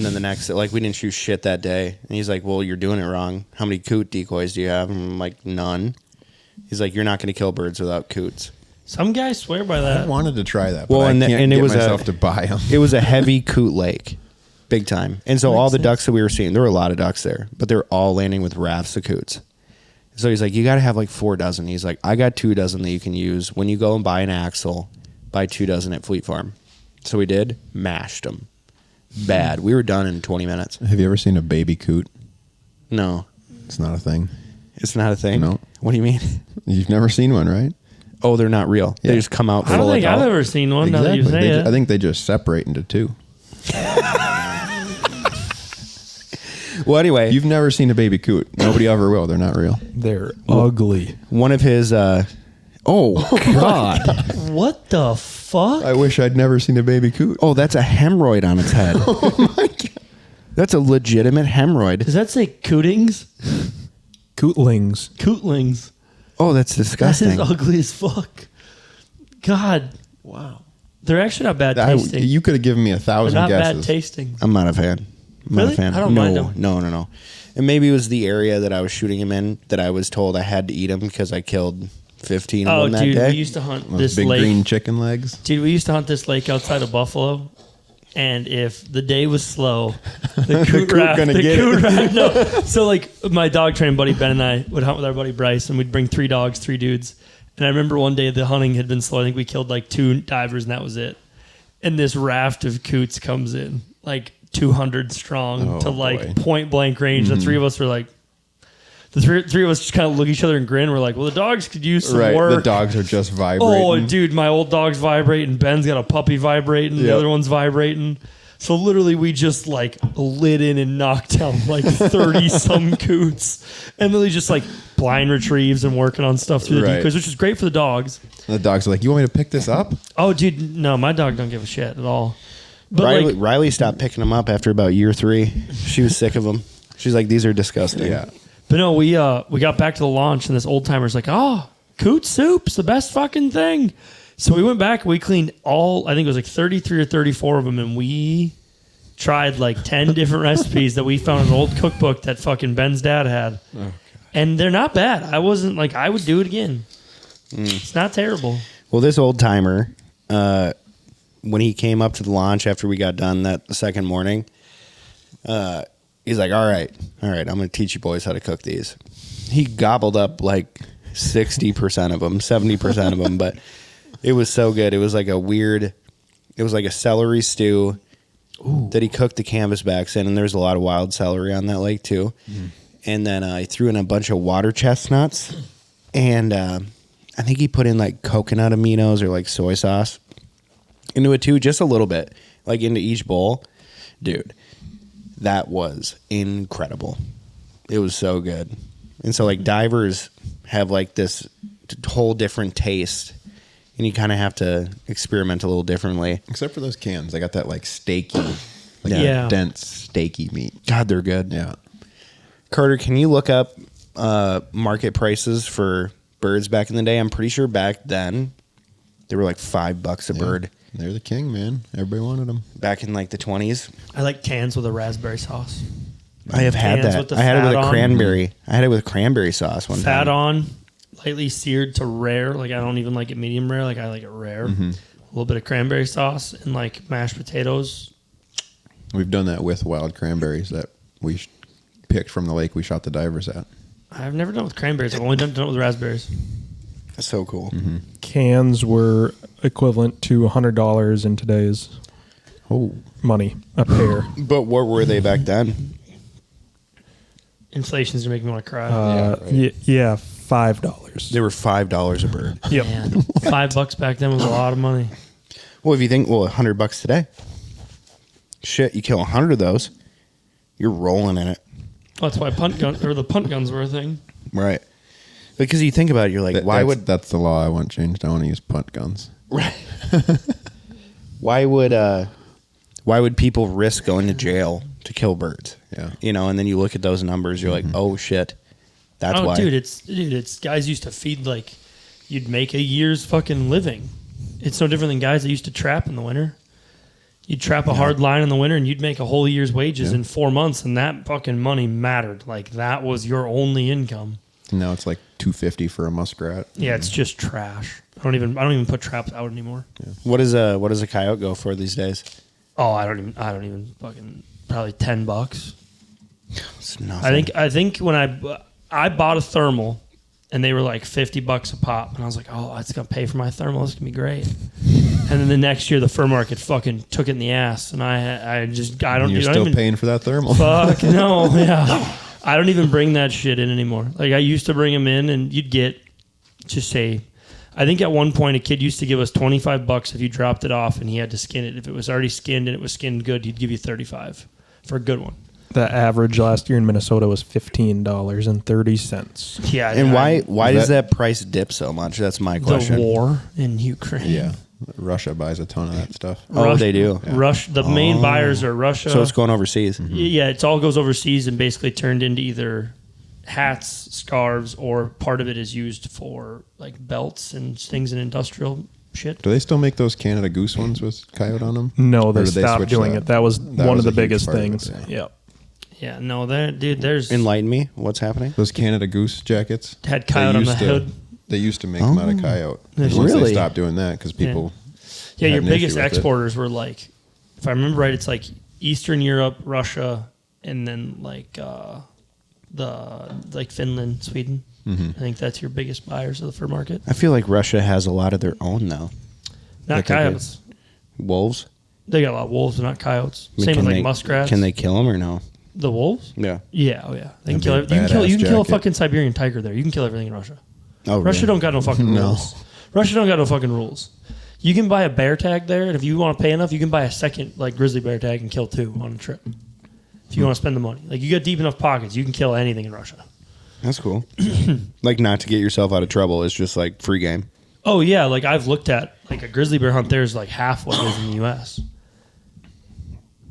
then the next, like, we didn't shoot shit that day. And he's like, well, you're doing it wrong. How many coot decoys do you have? And I'm like, none. He's like, you're not going to kill birds without coots. Some guys swear by that. I wanted to try that, but well, I can't it get was myself to buy them. It was a heavy coot lake, big time. And so all the ducks that we were seeing, there were a lot of ducks there, but they were all landing with rafts of coots. So he's like, you got to have like 4 dozen. He's like, I got 2 dozen that you can use. When you go and buy an axle, buy 2 dozen at Fleet Farm. So we did, mashed them. Bad. We were done in 20 minutes. Have you ever seen a baby coot? No. It's not a thing. It's not a thing? No. What do you mean? You've never seen one, right? Oh, they're not real. Yeah. They just come out full I don't think adult. I've ever seen one. Exactly. Now that you say it. I think they just separate into 2. Well, anyway. You've never seen a baby coot. Nobody ever will. They're not real. They're ugly. One of his... oh, God. What the fuck? I wish I'd never seen a baby coot. Oh, that's a hemorrhoid on its head. Oh, my God. That's a legitimate hemorrhoid. Does that say cootings? Cootlings. Cootlings. Oh, that's disgusting. That is ugly as fuck. God. Wow. They're actually not bad tasting. You could have given me 1,000 They're not guesses. bad tasting. I'm not a fan. I'm Really? not a fan. I don't mind them. No. And maybe it was the area that I was shooting him in that I was told I had to eat him because I killed 15 of them that dude, day. we used to hunt Those this big lake. green chicken legs. Dude, we used to hunt this lake outside of Buffalo. And if the day was slow, the coot rat, So like my dog training buddy Ben and I would hunt with our buddy Bryce, and we'd bring 3 dogs, 3 dudes. And I remember one day the hunting had been slow. I think we killed like 2 divers, and that was it. And this raft of coots comes in, like 200 strong, to like point blank range. The 3 of us were like, the three of us just kind of look at each other and grin. We're like, well, the dogs could use some work. The dogs are just vibrating. Oh, dude, my old dog's vibrating. Ben's got a puppy vibrating. The other one's vibrating. So literally we just like lit in and knocked down like 30 some coots. And literally just like blind retrieves and working on stuff through the decoys, which is great for the dogs. And the dogs are like, you want me to pick this up? Oh, dude, no, my dog don't give a shit at all. But Riley stopped picking them up after about year 3. She was sick of them. She's like, these are disgusting. Yeah. But no, we got back to the launch, and this old timer's like, oh, coot soup's the best fucking thing. So we went back and we cleaned all, I think it was like 33 or 34 of them, and we tried like 10 different recipes that we found in an old cookbook that fucking Ben's dad had. Oh, and they're not bad. I wasn't like, I would do it again. It's not terrible. Well, this old timer, when he came up to the launch after we got done that second morning, he's like, all right, I'm going to teach you boys how to cook these. He gobbled up like 60% of them, 70% of them, but it was so good. It was like a celery stew that he cooked the canvasbacks in, and there's a lot of wild celery on that lake too. And then I threw in a bunch of water chestnuts, and I think he put in like coconut aminos or like soy sauce into it too, just a little bit, like into each bowl. Dude, that was incredible. It was so good. And so like divers have like this whole different taste, and you kind of have to experiment a little differently. Except for those cans. They got that like steaky, dense steaky meat. God, they're good. Yeah. Carter, can you look up market prices for birds back in the day? I'm pretty sure back then they were like $5 a bird. They're the king, man. Everybody wanted them. Back in like the 20s. I like cans with a raspberry sauce. I have had that. I had it with a cranberry. I had it with cranberry sauce one time. Fat on, lightly seared to rare. Like I don't even like it medium rare. Like I like it rare. A little bit of cranberry sauce and like mashed potatoes. We've done that with wild cranberries that we picked from the lake we shot the divers at. I've never done it with cranberries. I've only done it with raspberries. That's so cool. Cans were equivalent to $100 in today's money a pair. But what were they back then? Inflation's gonna make me want to cry. Yeah, $5. They were $5 a bird. Yep. Man, $5 back then was a lot of money. Well, if you think, $100 today. Shit, you kill 100 of those, you're rolling in it. That's why the punt guns were a thing. Right. Because you think about it, you're like, that's the law I want changed. I want to use punt guns. Right. Why would people risk going to jail to kill birds? Yeah. And then you look at those numbers, you're like, oh shit. That's why. Dude, it's guys used to feed like you'd make a year's fucking living. It's no different than guys that used to trap in the winter. You'd trap a hard line in the winter and you'd make a whole year's wages in 4 months, and that fucking money mattered. Like that was your only income. Now it's like $250 for a muskrat. Yeah, it's just trash. I don't even put traps out anymore. Yeah. What does a coyote go for these days? Oh, I don't even fucking probably $10. It's nothing. I think when I bought a thermal and they were like $50 a pop, and I was like, oh, it's gonna pay for my thermal. It's gonna be great. And then the next year, the fur market fucking took it in the ass, and I don't. You're still paying for that thermal. Fuck no, yeah. I don't even bring that shit in anymore. Like I used to bring them in, and you'd get, just say, I think at one point a kid used to give us $25 if you dropped it off, and he had to skin it. If it was already skinned and it was skinned good, he'd give you $35 for a good one. The average last year in Minnesota was $15.30. Yeah, and why does that price dip so much? That's my question. The war in Ukraine. Yeah, Russia buys a ton of that stuff. They do. Yeah. The main buyers are Russia. So it's going overseas. Yeah, it all goes overseas and basically turned into either hats, scarves, or part of it is used for like belts and things in industrial shit. Do they still make those Canada Goose ones with coyote on them? No, they stopped doing it. That was one of the biggest things. Yeah. Yeah, no, there's... Enlighten me. What's happening? Those Canada Goose jackets. Had coyote on the hood. They used to make them out of coyote. Really? Once they stopped doing that because people... Yeah, your biggest exporters were like if I remember right, it's like Eastern Europe, Russia, and then like Finland, Sweden. Mm-hmm. I think that's your biggest buyers of the fur market. I feel like Russia has a lot of their own though. Not coyotes. Wolves. They got a lot of wolves, but not coyotes. Same with like muskrats. Can they kill them or no? The wolves? Yeah. Yeah. Oh yeah. They can kill. You can kill a fucking Siberian tiger there. You can kill everything in Russia. Oh, really? Russia don't got no fucking rules. Russia don't got no fucking rules. You can buy a bear tag there, and if you want to pay enough, you can buy a second like grizzly bear tag and kill 2 on a trip. If you want to spend the money, like you got deep enough pockets, you can kill anything in Russia. That's cool. Like not to get yourself out of trouble. It's just like free game. Oh yeah, like I've looked at like a grizzly bear hunt. There's like half what is in the U.S.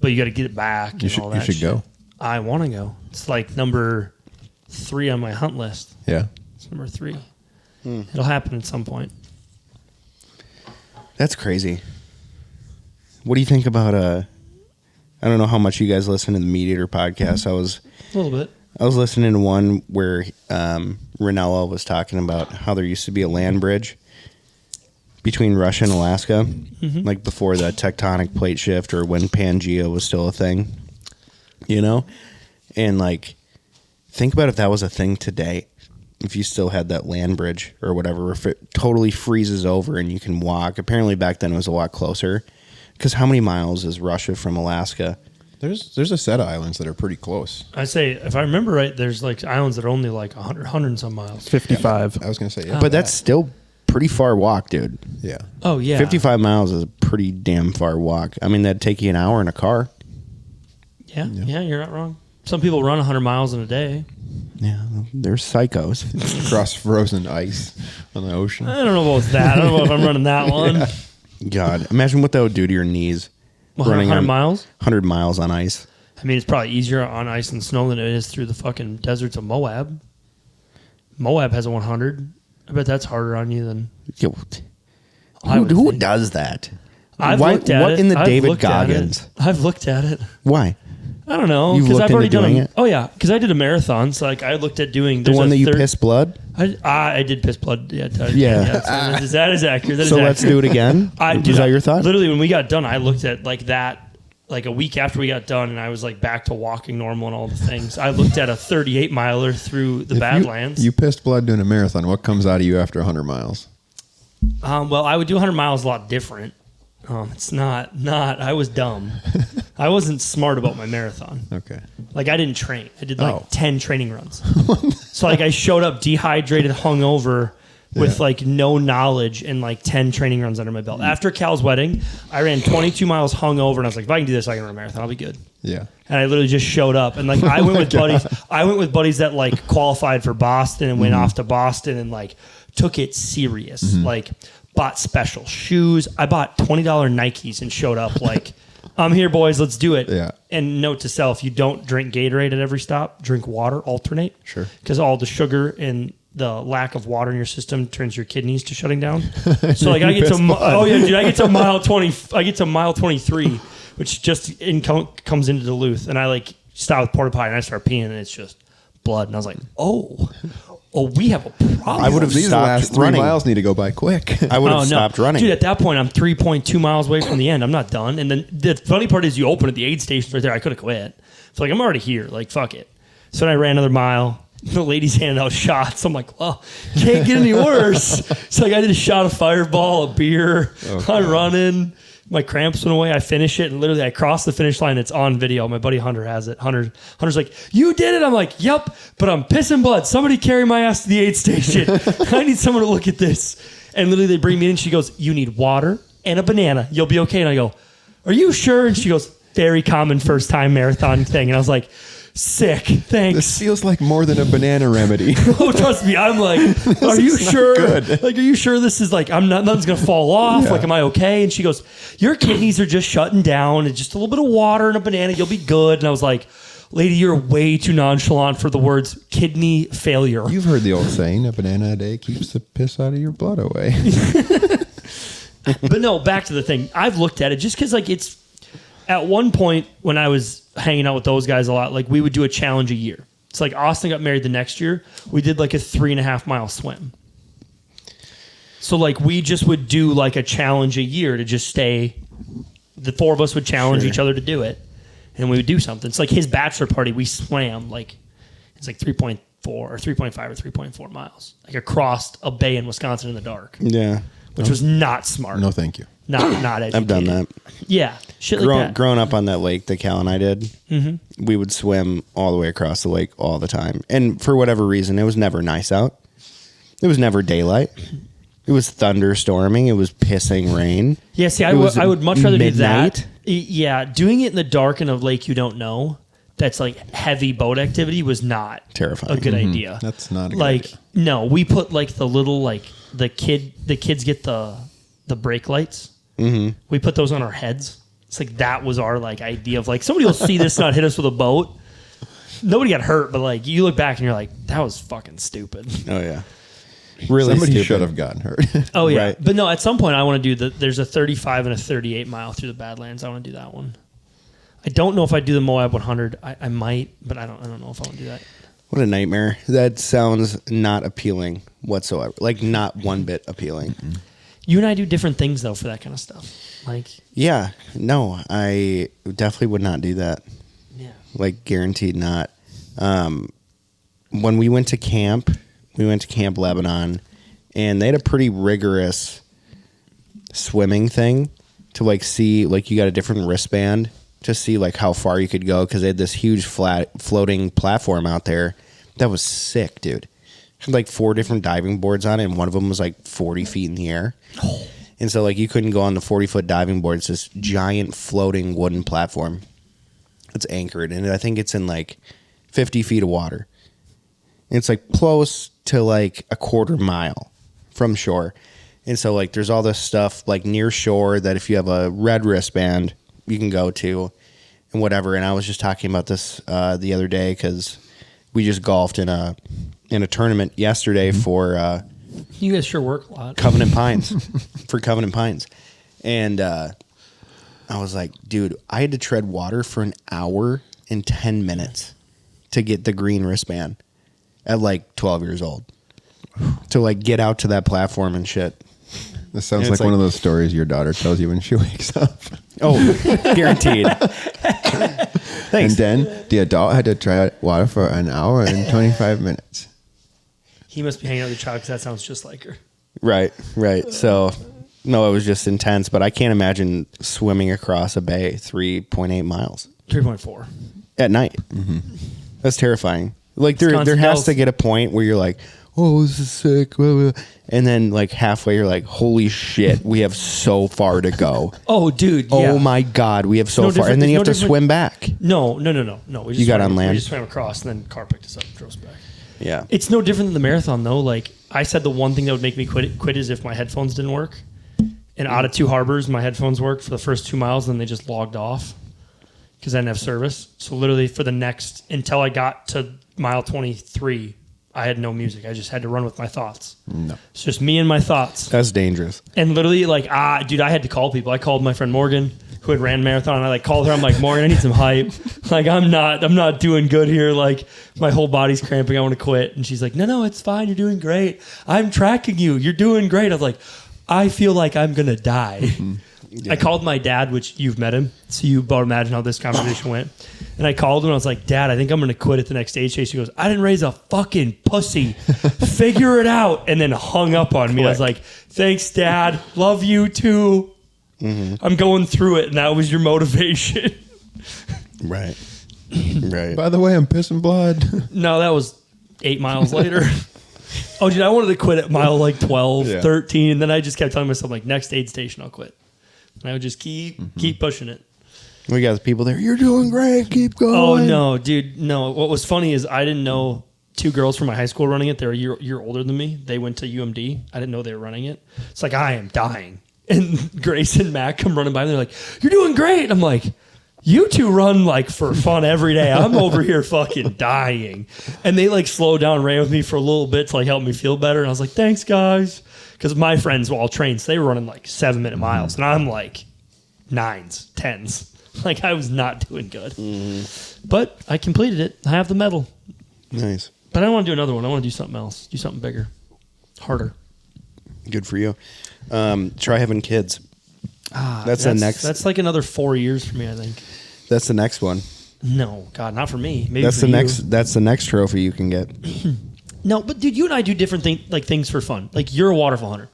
But you got to get it back. And all that you should shit. go. I want to go. It's like number 3 on my hunt list. Yeah, it's number 3. It'll happen at some point. That's crazy. What do you think about I don't know how much you guys listen to the Meat Eater podcast. A little bit. I was listening to one where Ranella was talking about how there used to be a land bridge between Russia and Alaska, like before the tectonic plate shift or when Pangea was still a thing, you know? And like, think about if that was a thing today, if you still had that land bridge or whatever, if it totally freezes over and you can walk. Apparently back then it was a lot closer. Because how many miles is Russia from Alaska? There's a set of islands that are pretty close. I say, if I remember right, there's like islands that are only like 100 and some miles. 55. I was going to say, yeah. But that's still pretty far walk, dude. Yeah. Oh, yeah. 55 miles is a pretty damn far walk. I mean, that'd take you an hour in a car. Yeah, you're not wrong. Some people run 100 miles in a day. Yeah, they're psychos. Cross frozen ice on the ocean. I don't know about that. I don't know if I'm running that one. Yeah. God, imagine what that would do to your knees. Well, running 100 miles? 100 miles on ice. I mean, it's probably easier on ice and snow than it is through the fucking deserts of Moab. Moab has a 100. I bet that's harder on you than... Who does that? I've looked at it. What in the I've David Goggins? I've looked at it. Why? I don't know. You've Because looked I've already into done doing it. it? Oh, yeah. Because I did a marathon. So, like, I looked at doing... The one that you pissed blood? I did piss blood. Yeah. Yeah. That is accurate. That is so accurate. let's do it again? Is that your thought? Literally, when we got done, I looked at, like, that... Like a week after we got done, and I was like back to walking normal and all the things. I looked at a 38 miler through the Badlands. You pissed blood doing a marathon. What comes out of you after 100 miles? Well, I would do 100 miles a lot different. It's not. I was dumb. I wasn't smart about my marathon. Okay. Like I didn't train. I did like 10 training runs. So like I showed up dehydrated, hungover, with like no knowledge and like 10 training runs under my belt. After Cal's wedding, I ran 22 miles hungover, and I was like, if I can do this, I can run a marathon. I'll be good. Yeah. And I literally just showed up, and like I went with buddies. I went with buddies that like qualified for Boston and went off to Boston and like took it serious. Like bought special shoes. I bought $20 Nikes and showed up like, I'm here, boys. Let's do it. Yeah. And note to self: you don't drink Gatorade at every stop. Drink water. Alternate. Sure. Because all the sugar and the lack of water in your system turns your kidneys to shutting down. So like I get to I get to mile 20. I get to mile 23, which just comes into Duluth, and I like stop with porta potty and I start peeing, and it's just blood, and I was like, oh, we have a problem. I would have These stopped last 3 running. miles need to go by quick. I would have stopped running. Dude, at that point, I'm 3.2 miles away from the end. I'm not done. And then the funny part is you open at the aid station right there. I could have quit. So like, I'm already here. Like, fuck it. So then I ran another mile. The ladies handing out shots. I'm like, well, can't get any worse. So like, I did a shot of Fireball, a beer. I'm running. My cramps went away. I finish it, and literally I cross the finish line. It's on video. My buddy Hunter has it. Hunter's like, you did it. I'm like, yep, but I'm pissing blood. Somebody carry my ass to the aid station. I need someone to look at this. And literally they bring me in, and she goes, you need water and a banana. You'll be okay. And I go, are you sure? And she goes, very common first time marathon thing. And I was like, sick, thanks. This feels like more than a banana remedy. Oh, trust me. I'm like, are you sure? Like, are you sure this is like, nothing's going to fall off? Like, am I okay? And she goes, your kidneys are just shutting down. And just a little bit of water and a banana. You'll be good. And I was like, lady, you're way too nonchalant for the words kidney failure. You've heard the old saying, a banana a day keeps the piss out of your blood away. But no, back to the thing. I've looked at it just because like it's, at one point when I was hanging out with those guys a lot, like we would do a challenge a year. It's like Austin got married the next year. We did like a 3.5 mile swim. So like we just would do like a challenge a year to just stay the four of us would challenge each other to do it, and we would do something. It's like his bachelor party. We swam like it's like 3.4 or 3.5 or 3.4 miles, like across a bay in Wisconsin in the dark. Yeah, which was not smart. No, thank you. Not educated. I've done that. Yeah, shit like that. Growing up on that lake that Cal and I did, we would swim all the way across the lake all the time. And for whatever reason, it was never nice out. It was never daylight. It was thunderstorming. It was pissing rain. Yeah, see, I would much rather midnight. do that. Yeah, doing it in the dark in a lake you don't know, that's like heavy boat activity was not Terrifying. a good idea. That's not a good like idea. No, we put like the little like the kids get the brake lights. Mm-hmm. We put those on our heads. It's like that was our like idea of like somebody will see this not hit us with a boat. Nobody got hurt, but like you look back and you're like that was fucking stupid. Oh yeah, really. Somebody stupid. should have gotten hurt. Oh yeah, Right. but no. At some point, I want to do there's a 35 and a 38 mile through the Badlands. I want to do that one. I don't know if I do the Moab 100. I might, but I don't know if I want to do that. What a nightmare. That sounds not appealing whatsoever. Like not one bit appealing. Mm-hmm. You and I do different things though for that kind of stuff. Like Yeah, no, I definitely would not do that. yeah, Like guaranteed not. When we went to Camp Lebanon, and they had a pretty rigorous swimming thing to like see, like you got a different wristband to see like how far you could go, because they had this huge flat floating platform out there that was sick, dude. It had like 4 different diving boards on it, and one of them was like 40 feet in the air. And so like you couldn't go on the 40-foot diving board. It's this giant floating wooden platform. It's anchored, and I think it's in like 50 feet of water. And it's like close to like a quarter mile from shore. And so like there's all this stuff like near shore that if you have a red wristband, you can go to and whatever. And I was just talking about this the other day because we just golfed in a tournament yesterday for you guys sure work a lot. Covenant Pines. For Covenant Pines. And I was like, dude, I had to tread water for an hour and 10 minutes to get the green wristband at like 12 years old. To like get out to that platform and shit. This sounds like one of those stories your daughter tells you when she wakes up. Oh, guaranteed. Thanks. And then the adult had to tread water for an hour and 25 minutes. He must be hanging out with the child because that sounds just like her. Right. So, no, it was just intense, but I can't imagine swimming across a bay 3.8 miles 3.4 at night. Mm-hmm. That's terrifying. Like there has Dells. to get a point where you're like, oh, this is sick. And then like halfway you're like, holy shit, we have so far to go. Oh, dude. Yeah. Oh my God, we have so far. different- And then you have there's to no swim back. No. We just You got swam- on land? We just swam across, and then car picked us up and drove us back. Yeah. It's no different than the marathon, though. Like I said, the one thing that would make me quit is if my headphones didn't work. And out of 2 harbors, my headphones worked for the first 2 miles, and then they just logged off because I didn't have service. So literally for the next until I got to mile 23, I had no music. I just had to run with my thoughts. No. It's just me and my thoughts. That's dangerous. And literally, like, dude, I had to call people. I called my friend Morgan, who had ran marathon, and I like called her. I'm like, Morgan, I need some hype. Like, I'm not doing good here. Like, my whole body's cramping. I want to quit. And she's like, no, it's fine. You're doing great. I'm tracking you. You're doing great. I was like, I feel like I'm gonna die. Mm-hmm. Yeah. I called my dad, which you've met him, so you about imagine how this conversation went. And I called him, and I was like, Dad, I think I'm going to quit at the next stage chase. He goes, I didn't raise a fucking pussy. Figure it out. And then hung up on me. I was like, thanks, Dad. Love you, too. Mm-hmm. I'm going through it, and that was your motivation. Right. By the way, I'm pissing blood. No, that was 8 miles later. Oh, dude, I wanted to quit at mile like 12, 13, and then I just kept telling myself, like, next aid station, I'll quit. And I would just keep pushing it. We got the people there. You're doing great. Keep going. Oh, no, dude. No. What was funny is I didn't know 2 girls from my high school running it. They were a year older than me. They went to UMD. I didn't know they were running it. It's like, I am dying. And Grace and Matt come running by. And they're like, you're doing great. I'm like, you 2 run like for fun every day. I'm over here fucking dying. And they like slowed down and ran with me for a little bit to like help me feel better. And I was like, thanks, guys. Because my friends were all trained, so they were running like 7-minute miles, and I'm like 9s, 10s. Like I was not doing good, but I completed it. I have the medal. Nice. But I don't want to do another one. I want to do something else. Do something bigger, harder. Good for you. Try having kids. That's the next. That's like another 4 years for me, I think. That's the next one. No, God, not for me. Maybe That's for the you. next. That's the next trophy you can get. No, but dude, you and I do different things for fun. Like you're a waterfall hunter,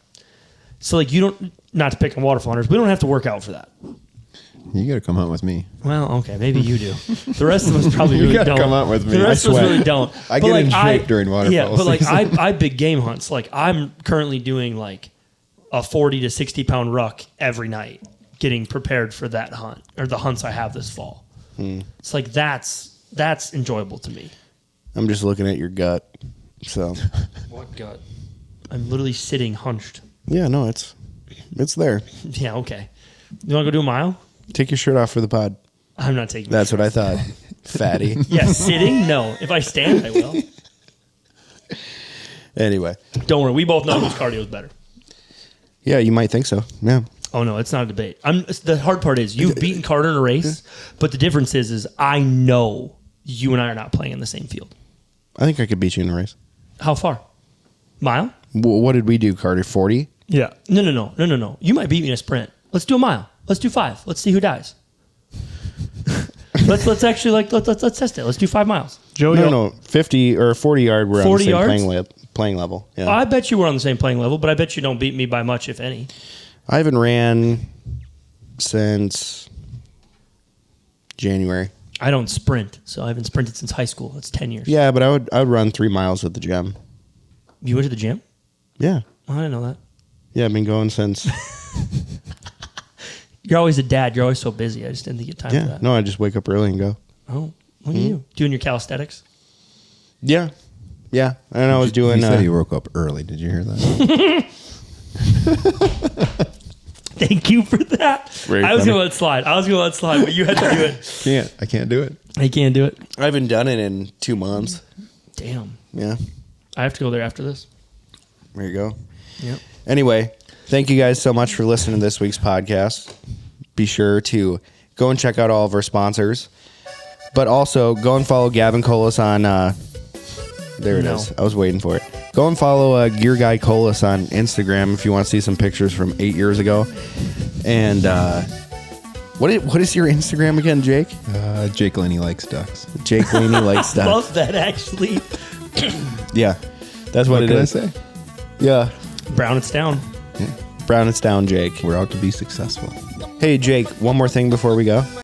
so like you don't. Not to pick on waterfall hunters, we don't have to work out for that. You got to come hunt with me. Well, okay, maybe you do. The rest of us probably really You don't. come out with me. The rest of us really don't. I get in shape during waterfall Yeah, but like season. I big game hunts. Like I'm currently doing like a 40 to 60 pound ruck every night, getting prepared for that hunt or the hunts I have this fall. It's like that's enjoyable to me. I'm just looking at your gut. So What gut? I'm literally sitting hunched. yeah, no, it's there. Yeah, okay. You want to go do a mile? Take your shirt off for the pod. I'm not taking. That's what I thought. Fatty. Yeah, sitting? No. If I stand, I will. Anyway. Don't worry. We both know whose cardio is better. Yeah, you might think so. Yeah. Oh no, it's not a debate. The hard part is you've beaten Carter in a race, but the difference is I know you and I are not playing in the same field. I think I could beat you in a race. How far? Mile? What did we do, Carter? 40? Yeah. No. You might beat me in a sprint. Let's do a mile. Let's do 5. Let's see who dies. let's actually let's test it. Let's do 5 miles. Joey, No, 50 or 40 yard. We're on the 40 same yards? playing level. Yeah. I bet you we're on the same playing level, but I bet you don't beat me by much, if any. I haven't ran since January. I don't sprint, so I haven't sprinted since high school. That's 10 years. Yeah, but I would run 3 miles at the gym. You went to the gym? Yeah. Oh, I didn't know that. Yeah, I've been going since. You're always a dad. You're always so busy. I just didn't think you had time for Yeah. that. No, I just wake up early and go. Oh, what are you doing? Your calisthenics? Yeah. Yeah. And I was doing. He said he woke up early. Did you hear that? Thank you for that. Very I was funny. going to let it slide, but you had to do it. I can't do it. I can't do it. I haven't done it in 2 months. Damn. Yeah. I have to go there after this. There you go. Yep. Anyway, thank you guys so much for listening to this week's podcast. Be sure to go and check out all of our sponsors, but also go and follow Gavin Colas on. There it is. I was waiting for it. Go and follow Gear Guy Colas on Instagram if you want to see some pictures from 8 years ago. And what is your Instagram again, Jake? Jake Lanie likes ducks. Jake Lanie likes stuff. Love that, actually. Yeah, that's what it can is. I say? Yeah, Brown, it's down. Brown it's down, Jake. We're out to be successful. Hey, Jake, one more thing before we go.